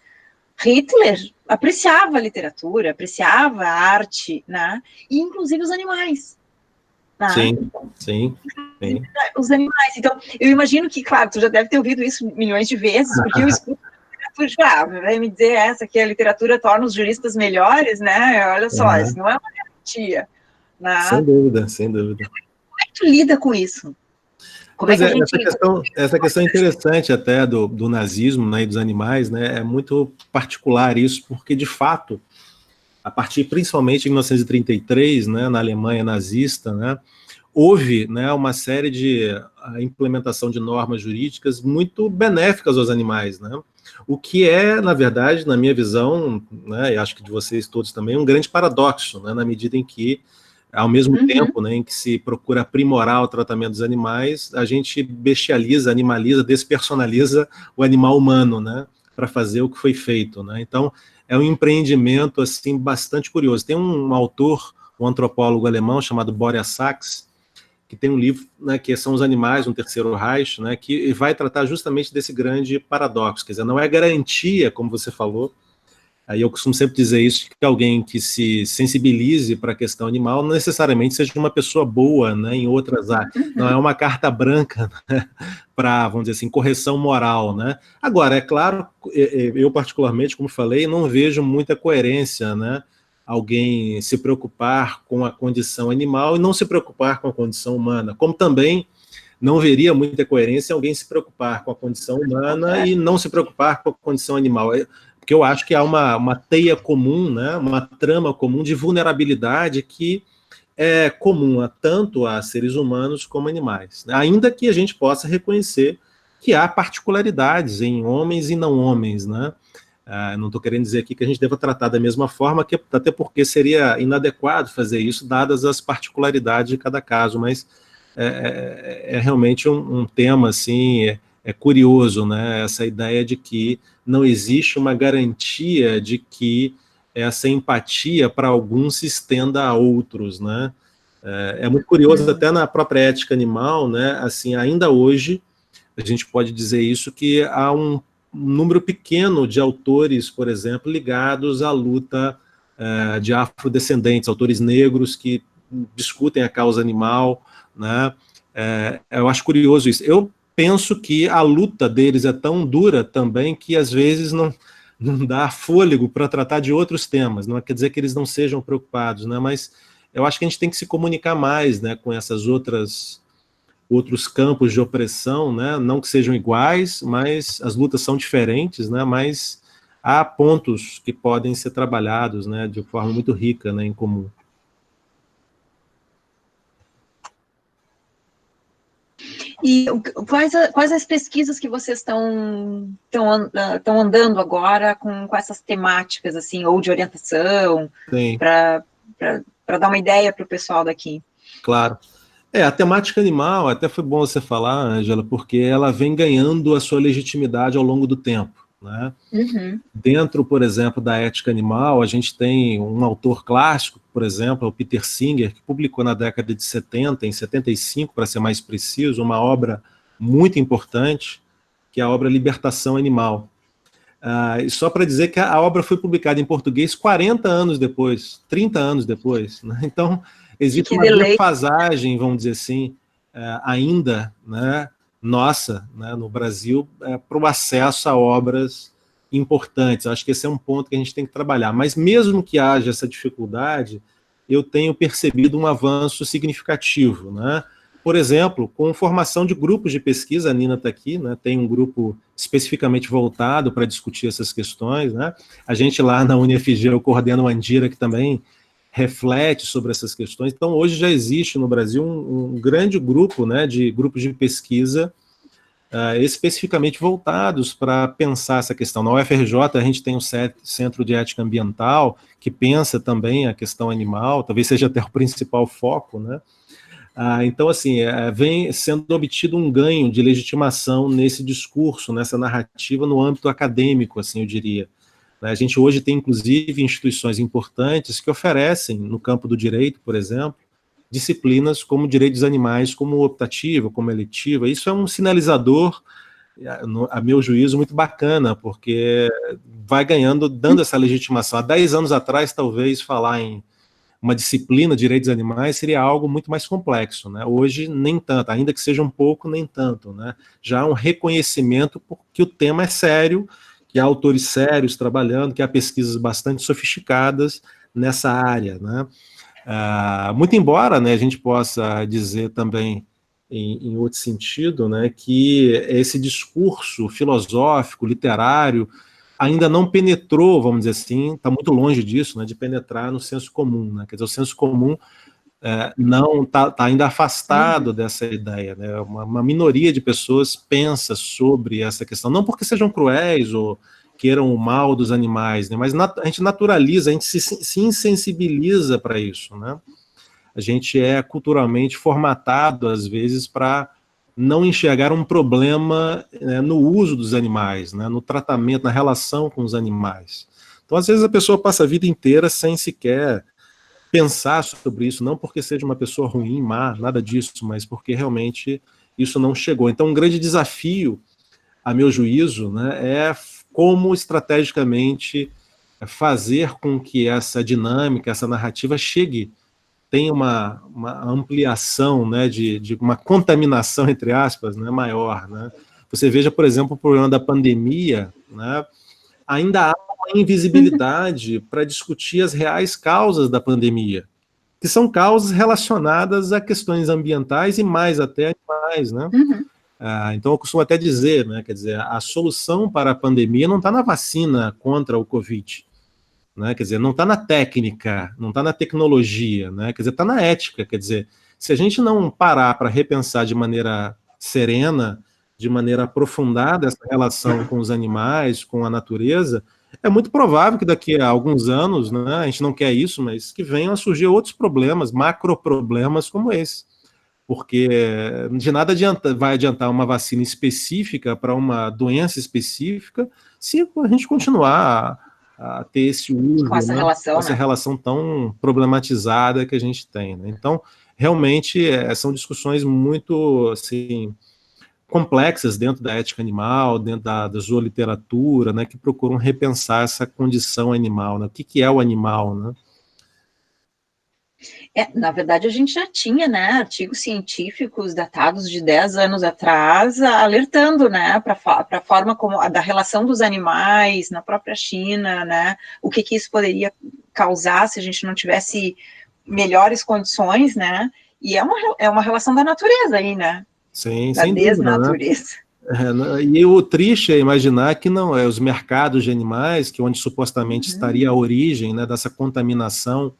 Hitler apreciava a literatura, apreciava a arte, né? E inclusive os animais. Né? Sim. Os animais. Então, eu imagino que, claro, tu já deve ter ouvido isso milhões de vezes, porque eu escuto a literatura, vai me dizer essa que a literatura torna os juristas melhores, né? Olha só, isso não é uma garantia. Né? Sem dúvida, sem dúvida. Como é que tu lida com isso? Pois é, essa questão interessante até do nazismo, né, e dos animais, né, é muito particular isso, porque, de fato, a partir principalmente de 1933, né, na Alemanha nazista, né, houve, né, uma série de implementação de normas jurídicas muito benéficas aos animais, né, o que é, na verdade, na minha visão, né, e acho que de vocês todos também, um grande paradoxo, né, na medida em que, ao mesmo tempo, né, em que se procura aprimorar o tratamento dos animais, a gente bestializa, animaliza, despersonaliza o animal humano, né, para fazer o que foi feito, né. Então, é um empreendimento assim bastante curioso. Tem um autor, um antropólogo alemão chamado Boria Sachs, que tem um livro, né, que são os animais no Terceiro Reich, né, que vai tratar justamente desse grande paradoxo, quer dizer, não é garantia, como você falou. Aí eu costumo sempre dizer isso, que alguém que se sensibilize para a questão animal não necessariamente seja uma pessoa boa, né, em outras áreas. Não é uma carta branca, né, para, vamos dizer assim, correção moral, né. Agora, é claro, eu particularmente, como falei, não vejo muita coerência, né, alguém se preocupar com a condição animal e não se preocupar com a condição humana, como também não veria muita coerência alguém se preocupar com a condição humana e não se preocupar com a condição animal. Porque eu acho que há uma teia comum, né, uma trama comum de vulnerabilidade que é comum tanto a seres humanos como animais, né? Ainda que a gente possa reconhecer que há particularidades em homens e não homens, né? Não estou querendo dizer aqui que a gente deva tratar da mesma forma, até porque seria inadequado fazer isso, dadas as particularidades de cada caso, mas é realmente um tema assim, é curioso, né? Essa ideia de que não existe uma garantia de que essa empatia para alguns se estenda a outros, né? É muito curioso, até na própria ética animal, né? Assim, ainda hoje, a gente pode dizer isso, que há um número pequeno de autores, por exemplo, ligados à luta de afrodescendentes, autores negros que discutem a causa animal, né? Eu acho curioso isso. Eu penso que a luta deles é tão dura também que às vezes não dá fôlego para tratar de outros temas. Não quer dizer que eles não sejam preocupados, né? Mas eu acho que a gente tem que se comunicar mais, né, com essas outros campos de opressão, né? Não que sejam iguais, mas as lutas são diferentes, né? Mas há pontos que podem ser trabalhados, né, de forma muito rica, né, em comum. E quais as pesquisas que vocês estão andando agora com essas temáticas, assim, ou de orientação, para dar uma ideia para o pessoal daqui? Claro. A temática animal, até foi bom você falar, Ângela, porque ela vem ganhando a sua legitimidade ao longo do tempo, né? Uhum. Dentro, por exemplo, da ética animal, a gente tem um autor clássico, por exemplo, o Peter Singer, que publicou na década de 70, em 75, para ser mais preciso, uma obra muito importante, que é a obra Libertação Animal. E só para dizer que a obra foi publicada em português 40 anos depois, 30 anos depois, né? Então, existe uma defasagem, vamos dizer assim, ainda, né, nossa, né, no Brasil, para o acesso a obras importantes. Acho que esse é um ponto que a gente tem que trabalhar. Mas mesmo que haja essa dificuldade, eu tenho percebido um avanço significativo, né? Por exemplo, com formação de grupos de pesquisa, a Nina está aqui, né, tem um grupo especificamente voltado para discutir essas questões, né? A gente lá na UniFG, eu coordeno o Andira, que também reflete sobre essas questões. Então, hoje já existe no Brasil um grande grupo, né, de grupos de pesquisa especificamente voltados para pensar essa questão. Na UFRJ, a gente tem o Centro de Ética Ambiental, que pensa também a questão animal, talvez seja até o principal foco, né? Então, assim, vem sendo obtido um ganho de legitimação nesse discurso, nessa narrativa, no âmbito acadêmico, assim, eu diria. A gente hoje tem, inclusive, instituições importantes que oferecem, no campo do direito, por exemplo, disciplinas como direitos animais, como optativa, como eletiva. Isso é um sinalizador, a meu juízo, muito bacana, porque vai ganhando, dando essa legitimação. Há 10 anos atrás, talvez, falar em uma disciplina de direitos animais seria algo muito mais complexo, né? Hoje, nem tanto, ainda que seja um pouco, nem tanto, né? Já há um reconhecimento porque o tema é sério, que há autores sérios trabalhando, que há pesquisas bastante sofisticadas nessa área, né? Muito embora, né, a gente possa dizer também, em outro sentido, né, que esse discurso filosófico, literário, ainda não penetrou, vamos dizer assim, está muito longe disso, né, de penetrar no senso comum, né? Quer dizer, o senso comum não está ainda afastado dessa ideia, né? Uma minoria de pessoas pensa sobre essa questão, não porque sejam cruéis ou queiram o mal dos animais, né? Mas a gente naturaliza, a gente se insensibiliza para isso, né? A gente é culturalmente formatado, às vezes, para não enxergar um problema no uso dos animais, né, no tratamento, na relação com os animais. Então, às vezes, a pessoa passa a vida inteira sem sequer pensar sobre isso, não porque seja uma pessoa ruim, má, nada disso, mas porque realmente isso não chegou. Então, um grande desafio, a meu juízo, né, é como estrategicamente fazer com que essa dinâmica, essa narrativa chegue, tem uma ampliação, né, de uma contaminação, entre aspas, né, maior, né? Você veja, por exemplo, o problema da pandemia, né, ainda há uma invisibilidade para discutir as reais causas da pandemia, que são causas relacionadas a questões ambientais e mais até animais, né? Então eu costumo até dizer, né, quer dizer, a solução para a pandemia não está na vacina contra o Covid, né? Quer dizer, não está na técnica, não está na tecnologia, né? Quer dizer, está na ética. Quer dizer, se a gente não parar para repensar de maneira serena, de maneira aprofundada essa relação com os animais, com a natureza, é muito provável que daqui a alguns anos, né, a gente não quer isso, mas que venham a surgir outros problemas, macroproblemas como esse. Porque de nada vai adiantar uma vacina específica para uma doença específica se a gente continuar a ter esse uso, com essa, né, relação, com essa relação tão problematizada que a gente tem, né? Então, realmente, são discussões muito, assim, complexas dentro da ética animal, dentro da zooliteratura, né, que procuram repensar essa condição animal, né? O que é o animal, né? Na verdade, a gente já tinha, né, artigos científicos datados de 10 anos atrás, alertando, né, para a forma como, da relação dos animais na própria China, né, o que isso poderia causar se a gente não tivesse melhores condições, né, e é uma relação da natureza aí, né, Sim, da sem dúvida, né? desnatureza. E o triste é imaginar que não é os mercados de animais, que onde supostamente estaria a origem, né, dessa contaminação,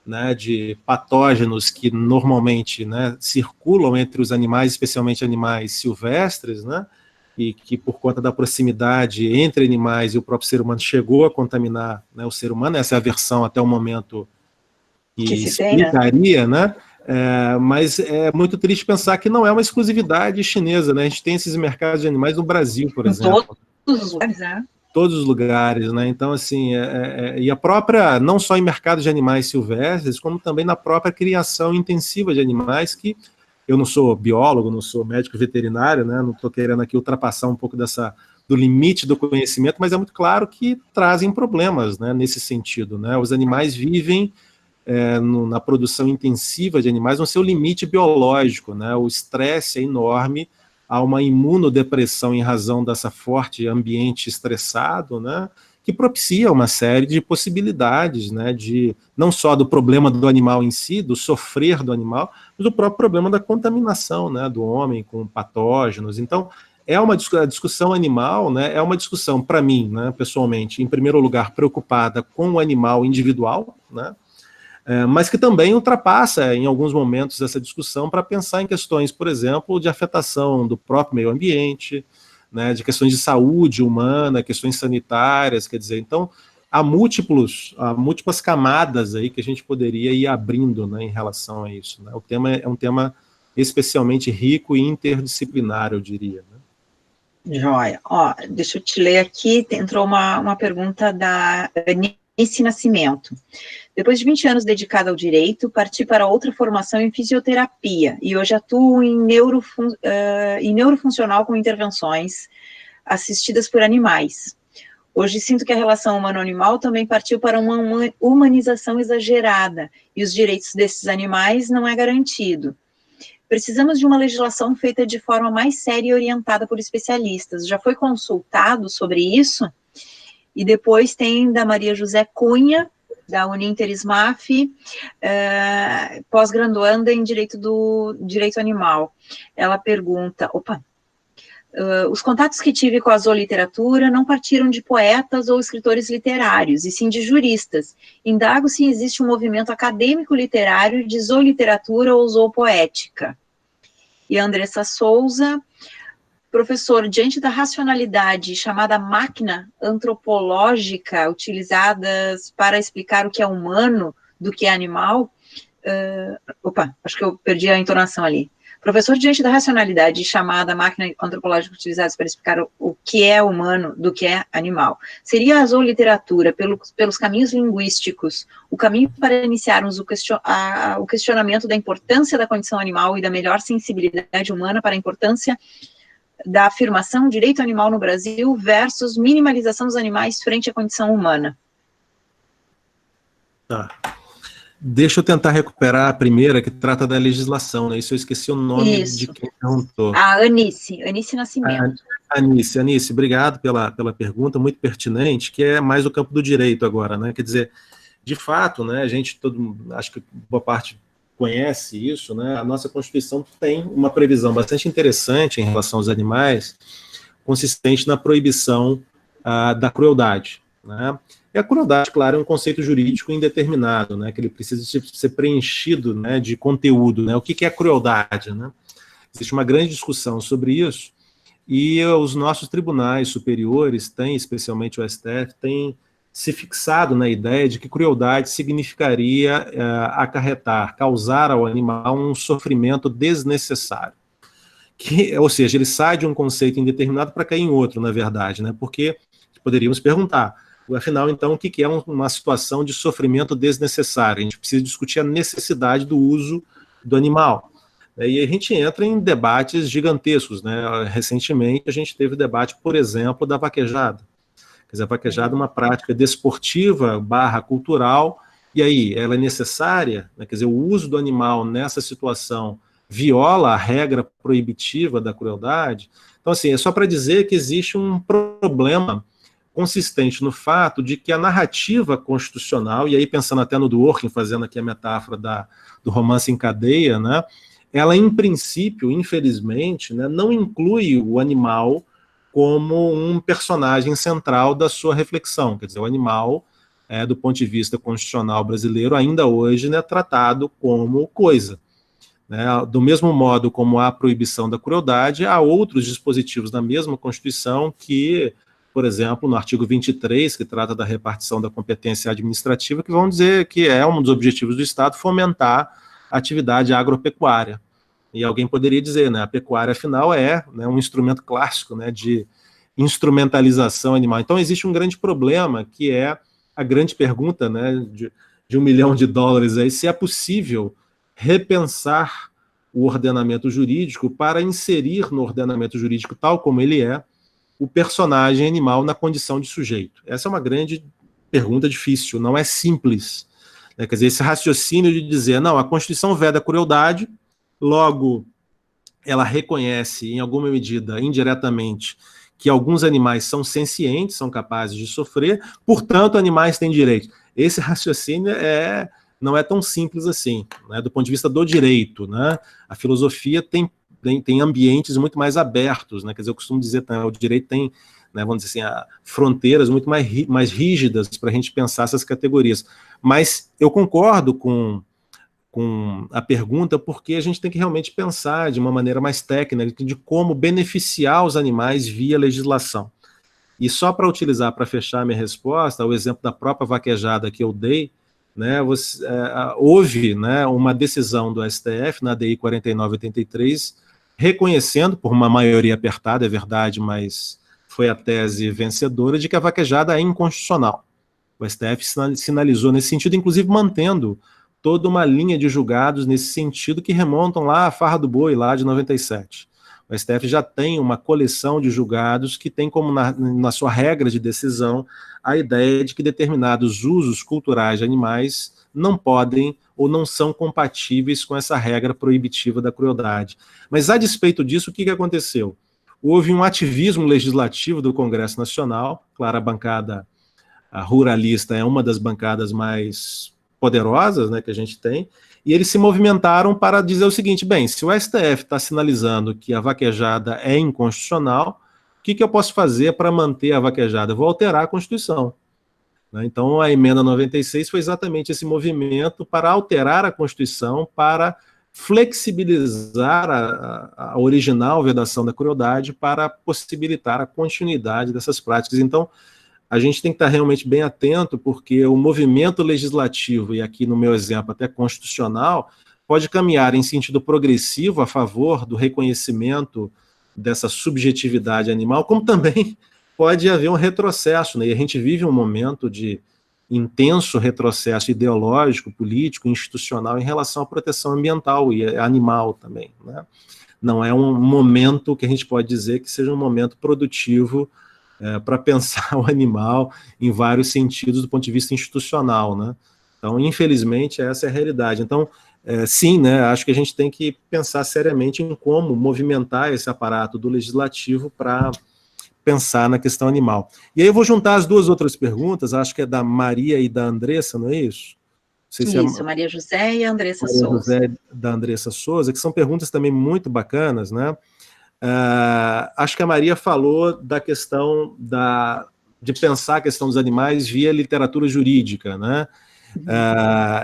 né, de patógenos que normalmente, né, circulam entre os animais, especialmente animais silvestres, né, e que por conta da proximidade entre animais e o próprio ser humano chegou a contaminar, né, o ser humano. Essa é a versão até o momento que se tem, explicaria, né? Mas é muito triste pensar que não é uma exclusividade chinesa, né? A gente tem esses mercados de animais no Brasil, por exemplo. Todos os lugares, né? Todos os lugares, né? Então, assim, e a própria, não só em mercado de animais silvestres, como também na própria criação intensiva de animais, que eu não sou biólogo, não sou médico veterinário, né? Não estou querendo aqui ultrapassar um pouco do limite do conhecimento, mas é muito claro que trazem problemas, né, nesse sentido, né? Os animais vivem na produção intensiva de animais no seu limite biológico, né? O estresse é enorme, há uma imunodepressão em razão dessa forte ambiente estressado, né? Que propicia uma série de possibilidades, né? De não só do problema do animal em si, do sofrer do animal, mas do próprio problema da contaminação, né? Do homem com patógenos. Então, a discussão animal, né? É uma discussão, para mim, né? Pessoalmente, em primeiro lugar, preocupada com o animal individual, né? Mas que também ultrapassa, em alguns momentos, essa discussão para pensar em questões, por exemplo, de afetação do próprio meio ambiente, né, de questões de saúde humana, questões sanitárias, quer dizer, então, há múltiplas camadas aí que a gente poderia ir abrindo, né, em relação a isso, né? O tema é um tema especialmente rico e interdisciplinar, eu diria, né? Joia. Deixa eu te ler aqui, entrou uma pergunta da Anice Nascimento. Depois de 20 anos dedicada ao direito, parti para outra formação em fisioterapia e hoje atuo em neurofuncional com intervenções assistidas por animais. Hoje sinto que a relação humano-animal também partiu para uma humanização exagerada e os direitos desses animais não é garantido. Precisamos de uma legislação feita de forma mais séria e orientada por especialistas. Já foi consultado sobre isso? E depois tem da Maria José Cunha, da Uninter-SMAF, pós-graduanda em Direito Animal. Ela pergunta, os contatos que tive com a zooliteratura não partiram de poetas ou escritores literários, e sim de juristas. Indago se existe um movimento acadêmico literário de zooliteratura ou zoopoética. E a Andressa Souza, professor, diante da racionalidade chamada máquina antropológica utilizadas para explicar o que é humano do que é animal, acho que eu perdi a entonação ali. Professor, diante da racionalidade chamada máquina antropológica utilizadas para explicar o que é humano do que é animal, seria a zooliteratura, pelos caminhos linguísticos, o caminho para iniciarmos o questionamento da importância da condição animal e da melhor sensibilidade humana para a importância da afirmação direito animal no Brasil versus minimalização dos animais frente à condição humana? Tá. Deixa eu tentar recuperar a primeira, que trata da legislação, né? Isso eu esqueci o nome de quem perguntou. A Anice Nascimento. Anice, obrigado pela pergunta, muito pertinente, que é mais o campo do direito agora, né? Quer dizer, de fato, né, acho que boa parte conhece isso, né? A nossa Constituição tem uma previsão bastante interessante em relação aos animais, consistente na proibição da crueldade, né? E a crueldade, claro, é um conceito jurídico indeterminado, né? Que ele precisa ser preenchido, né, de conteúdo, né? O que é a crueldade, né? Existe uma grande discussão sobre isso e os nossos tribunais superiores têm, especialmente o STF, têm se fixado na ideia de que crueldade significaria causar ao animal um sofrimento desnecessário. Ou seja, ele sai de um conceito indeterminado para cair em outro, na verdade, né? Porque poderíamos perguntar, afinal, então, o que é uma situação de sofrimento desnecessário? A gente precisa discutir a necessidade do uso do animal. E a gente entra em debates gigantescos, né? Recentemente, a gente teve o debate, por exemplo, da vaquejada. Quer dizer, a vaquejada é uma prática desportiva / cultural E aí, ela é necessária? Né? Quer dizer, o uso do animal nessa situação viola a regra proibitiva da crueldade? Então, assim, é só para dizer que existe um problema consistente no fato de que a narrativa constitucional, e aí pensando até no Dworkin, fazendo aqui a metáfora do romance em cadeia, né, ela, em princípio, infelizmente, né, não inclui o animal como um personagem central da sua reflexão. Quer dizer, o animal, do ponto de vista constitucional brasileiro, ainda hoje é tratado como coisa. Né? Do mesmo modo como há a proibição da crueldade, há outros dispositivos da mesma Constituição que, por exemplo, no artigo 23, que trata da repartição da competência administrativa, que vão dizer que é um dos objetivos do Estado fomentar a atividade agropecuária. E alguém poderia dizer, né, a pecuária, afinal, né, um instrumento clássico, né, de instrumentalização animal. Então, existe um grande problema, que é a grande pergunta, né, de $1 milhão aí, se é possível repensar o ordenamento jurídico para inserir no ordenamento jurídico, tal como ele é, o personagem animal na condição de sujeito. Essa é uma grande pergunta difícil, não é simples. Né? Quer dizer, esse raciocínio de dizer, não, a Constituição veda a crueldade, logo ela reconhece, em alguma medida, indiretamente, que alguns animais são sencientes, são capazes de sofrer, portanto, animais têm direito. Esse raciocínio não é tão simples assim, né? Do ponto de vista do direito. Né? A filosofia tem ambientes muito mais abertos, né? Quer dizer, eu costumo dizer que o direito tem, né, vamos dizer assim, fronteiras muito mais rígidas para a gente pensar essas categorias. Mas eu concordo com a pergunta, porque a gente tem que realmente pensar de uma maneira mais técnica de como beneficiar os animais via legislação. E só para utilizar, para fechar minha resposta, o exemplo da própria vaquejada que eu dei, né, houve, né, uma decisão do STF, na DI 4983, reconhecendo, por uma maioria apertada, é verdade, mas foi a tese vencedora, de que a vaquejada é inconstitucional. O STF sinalizou nesse sentido, inclusive mantendo toda uma linha de julgados nesse sentido que remontam lá à Farra do Boi, lá de 97. O STF já tem uma coleção de julgados que tem como na sua regra de decisão a ideia de que determinados usos culturais de animais não podem ou não são compatíveis com essa regra proibitiva da crueldade. Mas, a despeito disso, o que aconteceu? Houve um ativismo legislativo do Congresso Nacional, claro, a bancada ruralista é uma das bancadas mais poderosas, né, que a gente tem, e eles se movimentaram para dizer o seguinte, bem, se o STF está sinalizando que a vaquejada é inconstitucional, o que eu posso fazer para manter a vaquejada? Eu vou alterar a Constituição. Né? Então, a emenda 96 foi exatamente esse movimento para alterar a Constituição, para flexibilizar a original vedação da crueldade, para possibilitar a continuidade dessas práticas. Então, a gente tem que estar realmente bem atento, porque o movimento legislativo, e aqui no meu exemplo até constitucional, pode caminhar em sentido progressivo a favor do reconhecimento dessa subjetividade animal, como também pode haver um retrocesso, né? E a gente vive um momento de intenso retrocesso ideológico, político, institucional em relação à proteção ambiental e animal também. Né? Não é um momento que a gente pode dizer que seja um momento produtivo para pensar o animal em vários sentidos do ponto de vista institucional, né? Então, infelizmente, essa é a realidade. Então, sim, né, acho que a gente tem que pensar seriamente em como movimentar esse aparato do legislativo para pensar na questão animal. E aí eu vou juntar as duas outras perguntas, acho que é da Maria e da Andressa, não é isso? Não sei isso, Maria José e Andressa Maria Souza. José da Andressa Souza, que são perguntas também muito bacanas, né? Acho que a Maria falou da questão de pensar a questão dos animais via literatura jurídica, né?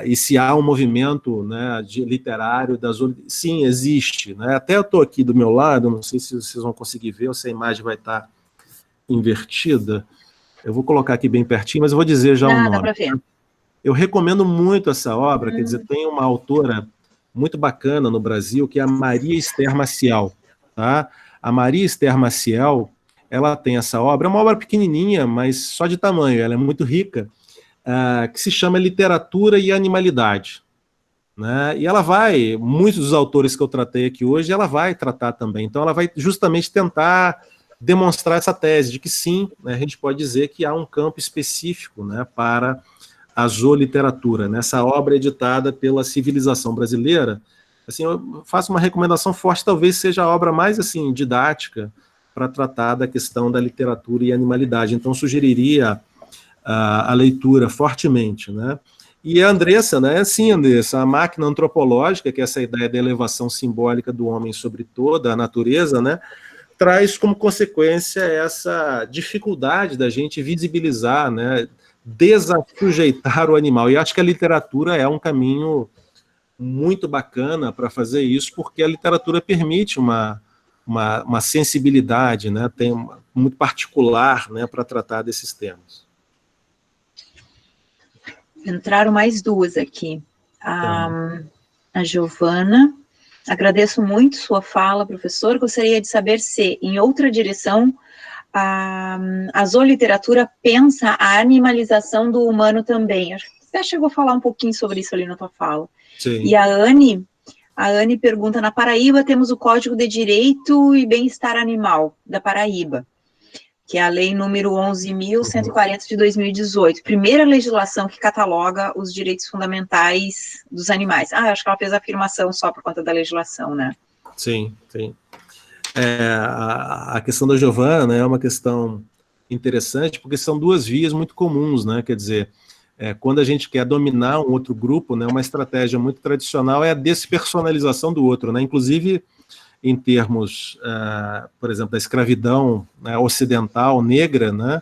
E se há um movimento, né, literário sim, existe, né? Até eu estou aqui do meu lado, não sei se vocês vão conseguir ver ou se a imagem vai estar invertida. Eu vou colocar aqui bem pertinho, mas eu vou dizer já o nome. Dá para ver. Eu recomendo muito essa obra, quer dizer, tem uma autora muito bacana no Brasil, que é a Maria Esther Maciel. Tá? A Maria Esther Maciel, ela tem essa obra, é uma obra pequenininha, mas só de tamanho, ela é muito rica, que se chama Literatura e Animalidade. Né? E ela vai, muitos dos autores que eu tratei aqui hoje, ela vai tratar também. Então ela vai justamente tentar demonstrar essa tese de que sim, né, a gente pode dizer que há um campo específico, né, para a Zooliteratura, nessa obra editada pela Civilização Brasileira. Assim, eu faço uma recomendação forte, talvez seja a obra mais assim didática para tratar da questão da literatura e animalidade. Então, sugeriria a leitura fortemente, né? E a Andressa, né? Sim, Andressa, a máquina antropológica, que é essa ideia da elevação simbólica do homem sobre toda a natureza, né? Traz como consequência essa dificuldade da gente visibilizar, né? Desajeitar o animal. E acho que a literatura é um caminho muito bacana para fazer isso, porque a literatura permite uma sensibilidade, né, muito particular, né, para tratar desses temas. Entraram mais duas aqui. A Giovana, agradeço muito sua fala, professor. Gostaria de saber se, em outra direção, a zooliteratura pensa a animalização do humano também. Acho que você chegou a falar um pouquinho sobre isso ali na tua fala. Sim. E a Anne pergunta, na Paraíba temos o Código de Direito e Bem-Estar Animal da Paraíba, que é a lei número 11.140 de 2018, primeira legislação que cataloga os direitos fundamentais dos animais. Acho que ela fez a afirmação só por conta da legislação, né? Sim, sim. A questão da Giovana, né, é uma questão interessante, porque são duas vias muito comuns, né? Quer dizer, quando a gente quer dominar um outro grupo, né, uma estratégia muito tradicional é a despersonalização do outro, né? Inclusive em termos, por exemplo, da escravidão, né, ocidental, negra, né?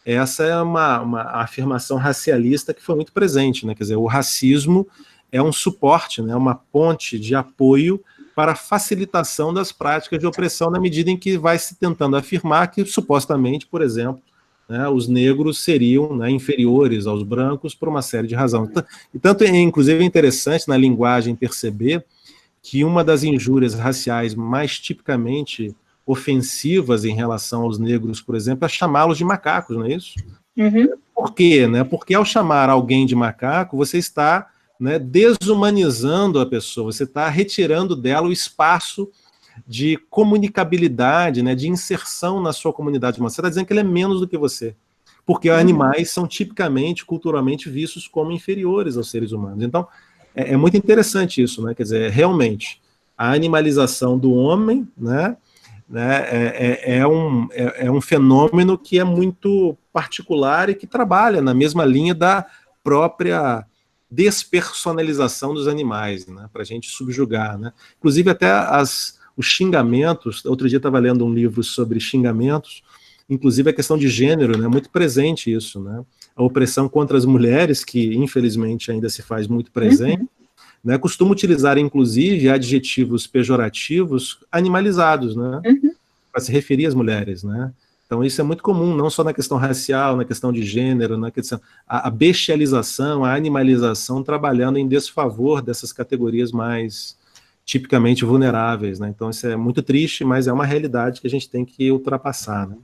Essa é uma afirmação racialista que foi muito presente, né? Quer dizer, o racismo é um suporte, né, uma ponte de apoio para a facilitação das práticas de opressão, na medida em que vai se tentando afirmar que, supostamente, por exemplo, né, os negros seriam, né, inferiores aos brancos por uma série de razões. E tanto, inclusive, é interessante na linguagem perceber que uma das injúrias raciais mais tipicamente ofensivas em relação aos negros, por exemplo, é chamá-los de macacos, não é isso? Uhum. Por quê? Né? Porque ao chamar alguém de macaco, você está, né, desumanizando a pessoa, você está retirando dela o espaço de comunicabilidade, né, de inserção na sua comunidade humana. Você está dizendo que ele é menos do que você, porque animais são tipicamente, culturalmente, vistos como inferiores aos seres humanos. Então, é muito interessante isso, né? Quer dizer, realmente, a animalização do homem, né, é um fenômeno que é muito particular e que trabalha na mesma linha da própria despersonalização dos animais, né, para a gente subjugar, né? Inclusive até os xingamentos. Outro dia estava lendo um livro sobre xingamentos, inclusive a questão de gênero, né, muito presente isso, né? A opressão contra as mulheres, que infelizmente ainda se faz muito presente, né, costuma utilizar inclusive adjetivos pejorativos animalizados, né, para se referir às mulheres, né? Então isso é muito comum, não só na questão racial, na questão de gênero, na questão a bestialização, a animalização, trabalhando em desfavor dessas categorias mais tipicamente vulneráveis, né? Então isso é muito triste, mas é uma realidade que a gente tem que ultrapassar, né?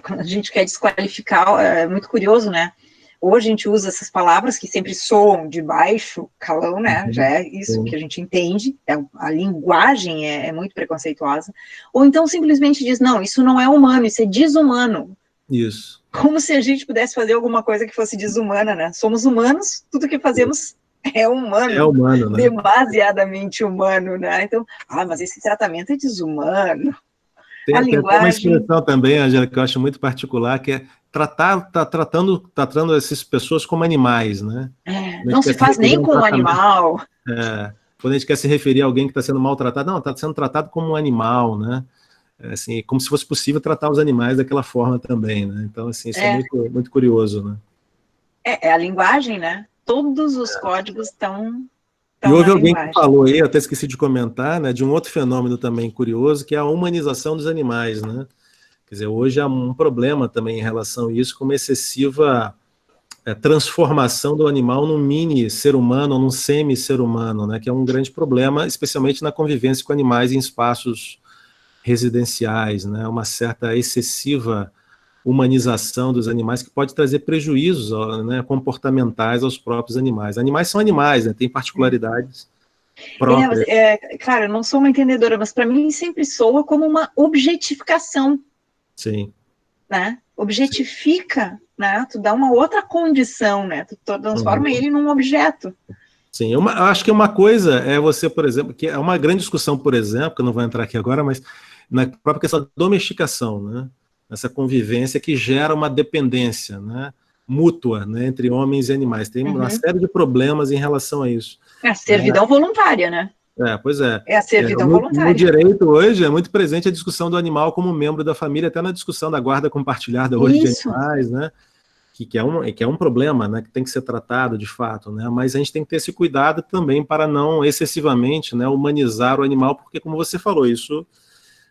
Quando a gente quer desqualificar, é muito curioso, né? Hoje a gente usa essas palavras que sempre soam de baixo calão, né? Já é isso que a gente entende, a linguagem é muito preconceituosa. Ou então simplesmente diz, não, isso não é humano, isso é desumano. Isso. Como se a gente pudesse fazer alguma coisa que fosse desumana, né? Somos humanos, tudo que fazemos é humano. É humano, né? Demasiadamente humano, né? Então, mas esse tratamento é desumano. Tem uma expressão também, Angela, que eu acho muito particular, que é tratando essas pessoas como animais, né? Não se faz nem com um animal. Quando a gente quer se referir a alguém que está sendo maltratado, não, está sendo tratado como um animal, né? Assim, como se fosse possível tratar os animais daquela forma também, né? Então, assim, isso é muito, muito curioso, né? É a linguagem, né? Todos os códigos estão e houve alguém que falou aí, eu até esqueci de comentar, né, de um outro fenômeno também curioso, que é a humanização dos animais, né? Quer dizer, hoje há um problema também em relação a isso, com uma excessiva transformação do animal num mini ser humano, ou num semi-ser humano, né, que é um grande problema, especialmente na convivência com animais em espaços residenciais, né, uma certa excessiva humanização dos animais que pode trazer prejuízos, né, comportamentais aos próprios animais. Animais são animais, né, têm particularidades próprias. Claro, eu não sou uma entendedora, mas para mim sempre soa como uma objetificação. Sim. Né? Objetifica. Sim. né? Tu dá uma outra condição, né? Tu transforma ele num objeto. Sim, eu acho que uma coisa é você, por exemplo, que é uma grande discussão, por exemplo, que eu não vou entrar aqui agora, mas na própria questão da domesticação, né? Essa convivência que gera uma dependência, né? Mútua, né? Entre homens e animais. Tem uma série de problemas em relação a isso. É a servidão voluntária, né? Pois é. É a servidão No voluntária. direito hoje é muito presente a discussão do animal como membro da família, até na discussão da guarda compartilhada hoje de animais, né? Que é um problema, né, que tem que ser tratado de fato, né, mas a gente tem que ter esse cuidado também para não excessivamente, né, humanizar o animal, porque como você falou, isso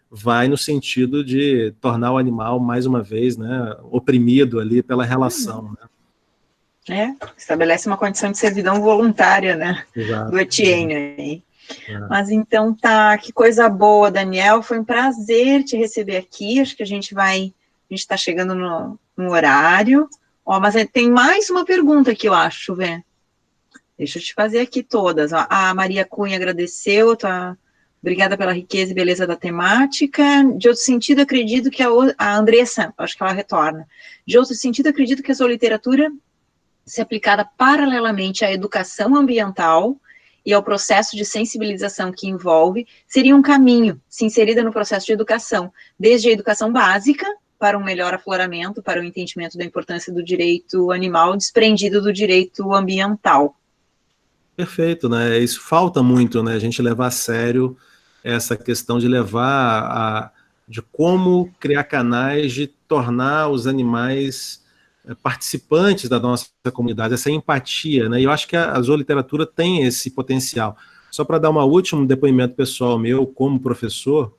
vai no sentido de tornar o animal, mais uma vez, né, oprimido ali pela relação. Né. Estabelece uma condição de servidão voluntária, né, Exato. do Etienne aí. Mas então tá, que coisa boa, Daniel, foi um prazer te receber aqui, acho que a gente está chegando no horário. Mas tem mais uma pergunta aqui, eu acho, Vê. Deixa eu te fazer aqui todas. A Maria Cunha agradeceu, obrigada pela riqueza e beleza da temática. De outro sentido, acredito que a Andressa, acho que ela retorna. De outro sentido, acredito que a sua literatura, se aplicada paralelamente à educação ambiental e ao processo de sensibilização que envolve, seria um caminho, se inserida no processo de educação, desde a educação básica, para um melhor afloramento, para o entendimento da importância do direito animal desprendido do direito ambiental. Perfeito, né? Isso falta muito, né? A gente levar a sério essa questão de de como criar canais de tornar os animais participantes da nossa comunidade, essa empatia, né? E eu acho que a zooliteratura tem esse potencial. Só para dar um último depoimento pessoal meu como professor,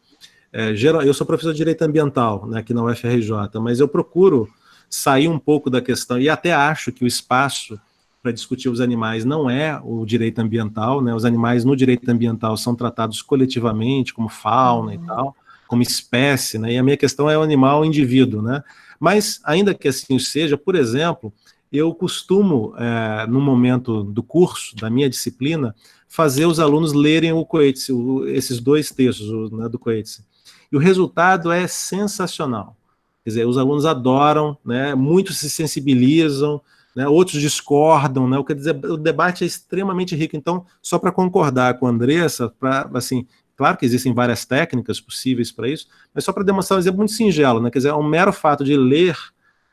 eu sou professor de Direito Ambiental, né, aqui na UFRJ, mas eu procuro sair um pouco da questão, e até acho que o espaço para discutir os animais não é o direito ambiental, né, os animais no direito ambiental são tratados coletivamente, como fauna e tal, como espécie, né, e a minha questão é o animal indivíduo, né, mas ainda que assim seja, por exemplo, eu costumo, no momento do curso, da minha disciplina, fazer os alunos lerem o Coetzee, esses 2 textos, né, do Coetzee. E o resultado é sensacional. Quer dizer, os alunos adoram, né, muitos se sensibilizam, né, outros discordam, né, quer dizer, o debate é extremamente rico. Então, só para concordar com a Andressa, assim, claro que existem várias técnicas possíveis para isso, mas só para demonstrar um exemplo muito singelo, né, quer dizer, o mero fato de ler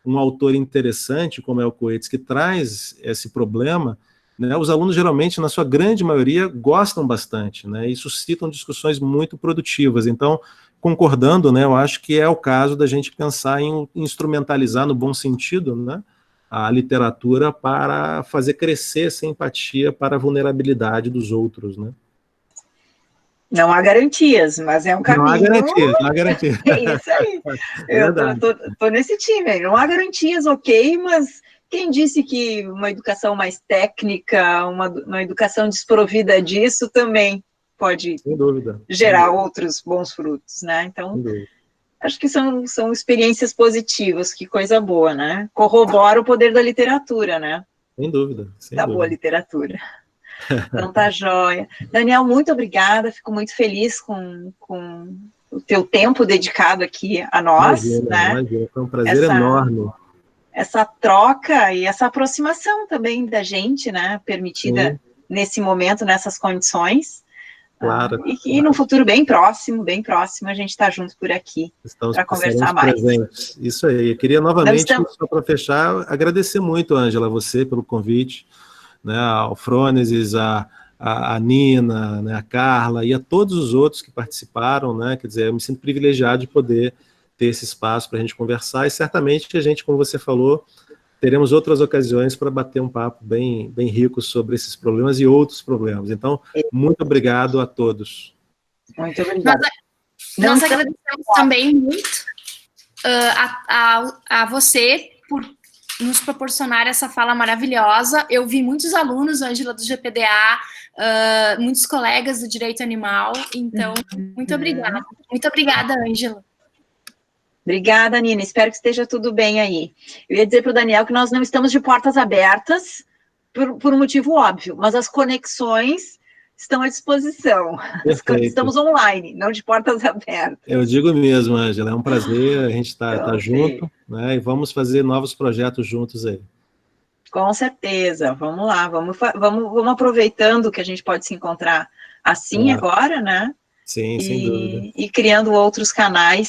um autor interessante, como é o Coetzee, que traz esse problema, né, os alunos geralmente, na sua grande maioria, gostam bastante, né, e suscitam discussões muito produtivas. Então, concordando, né, eu acho que é o caso da gente pensar em instrumentalizar, no bom sentido, né, a literatura para fazer crescer essa empatia para a vulnerabilidade dos outros, né. Não há garantias, mas é um caminho. Não há garantias, não há garantias. É isso aí. Eu tô nesse time aí. Não há garantias, ok, mas quem disse que uma educação mais técnica, uma educação desprovida disso também pode gerar outros bons frutos, né? Então, acho que são experiências positivas, que coisa boa, né? Corrobora o poder da literatura, né? Sem dúvida. Boa literatura. Então tá joia. Daniel, muito obrigada, fico muito feliz com o teu tempo dedicado aqui a nós. Imagina, foi um prazer enorme. Essa troca e essa aproximação também da gente, né, permitida nesse momento, nessas condições. Claro. E no futuro bem próximo, a gente está junto por aqui para conversar mais. Presentes. Isso aí. Eu queria novamente, só para fechar, agradecer muito, Ângela, a você pelo convite, né, ao Frônesis, a Nina, né, a Carla e a todos os outros que participaram, né, quer dizer, eu me sinto privilegiado de poder ter esse espaço para a gente conversar, e certamente que a gente, como você falou, teremos outras ocasiões para bater um papo bem rico sobre esses problemas e outros problemas. Então, muito obrigado a todos. Muito obrigada. Nós agradecemos também muito a você por nos proporcionar essa fala maravilhosa. Eu vi muitos alunos, Ângela, do GPDA, muitos colegas do direito animal, então, muito obrigada. Muito obrigada, Ângela. Obrigada, Nina, espero que esteja tudo bem aí. Eu ia dizer para o Daniel que nós não estamos de portas abertas, por um motivo óbvio, mas as conexões estão à disposição. Perfeito. Estamos online, não de portas abertas. Eu digo mesmo, Ângela, é um prazer a gente estar junto, né? E vamos fazer novos projetos juntos aí. Com certeza, vamos lá, vamos aproveitando que a gente pode se encontrar assim agora, né? Sim, sem dúvida. E criando outros canais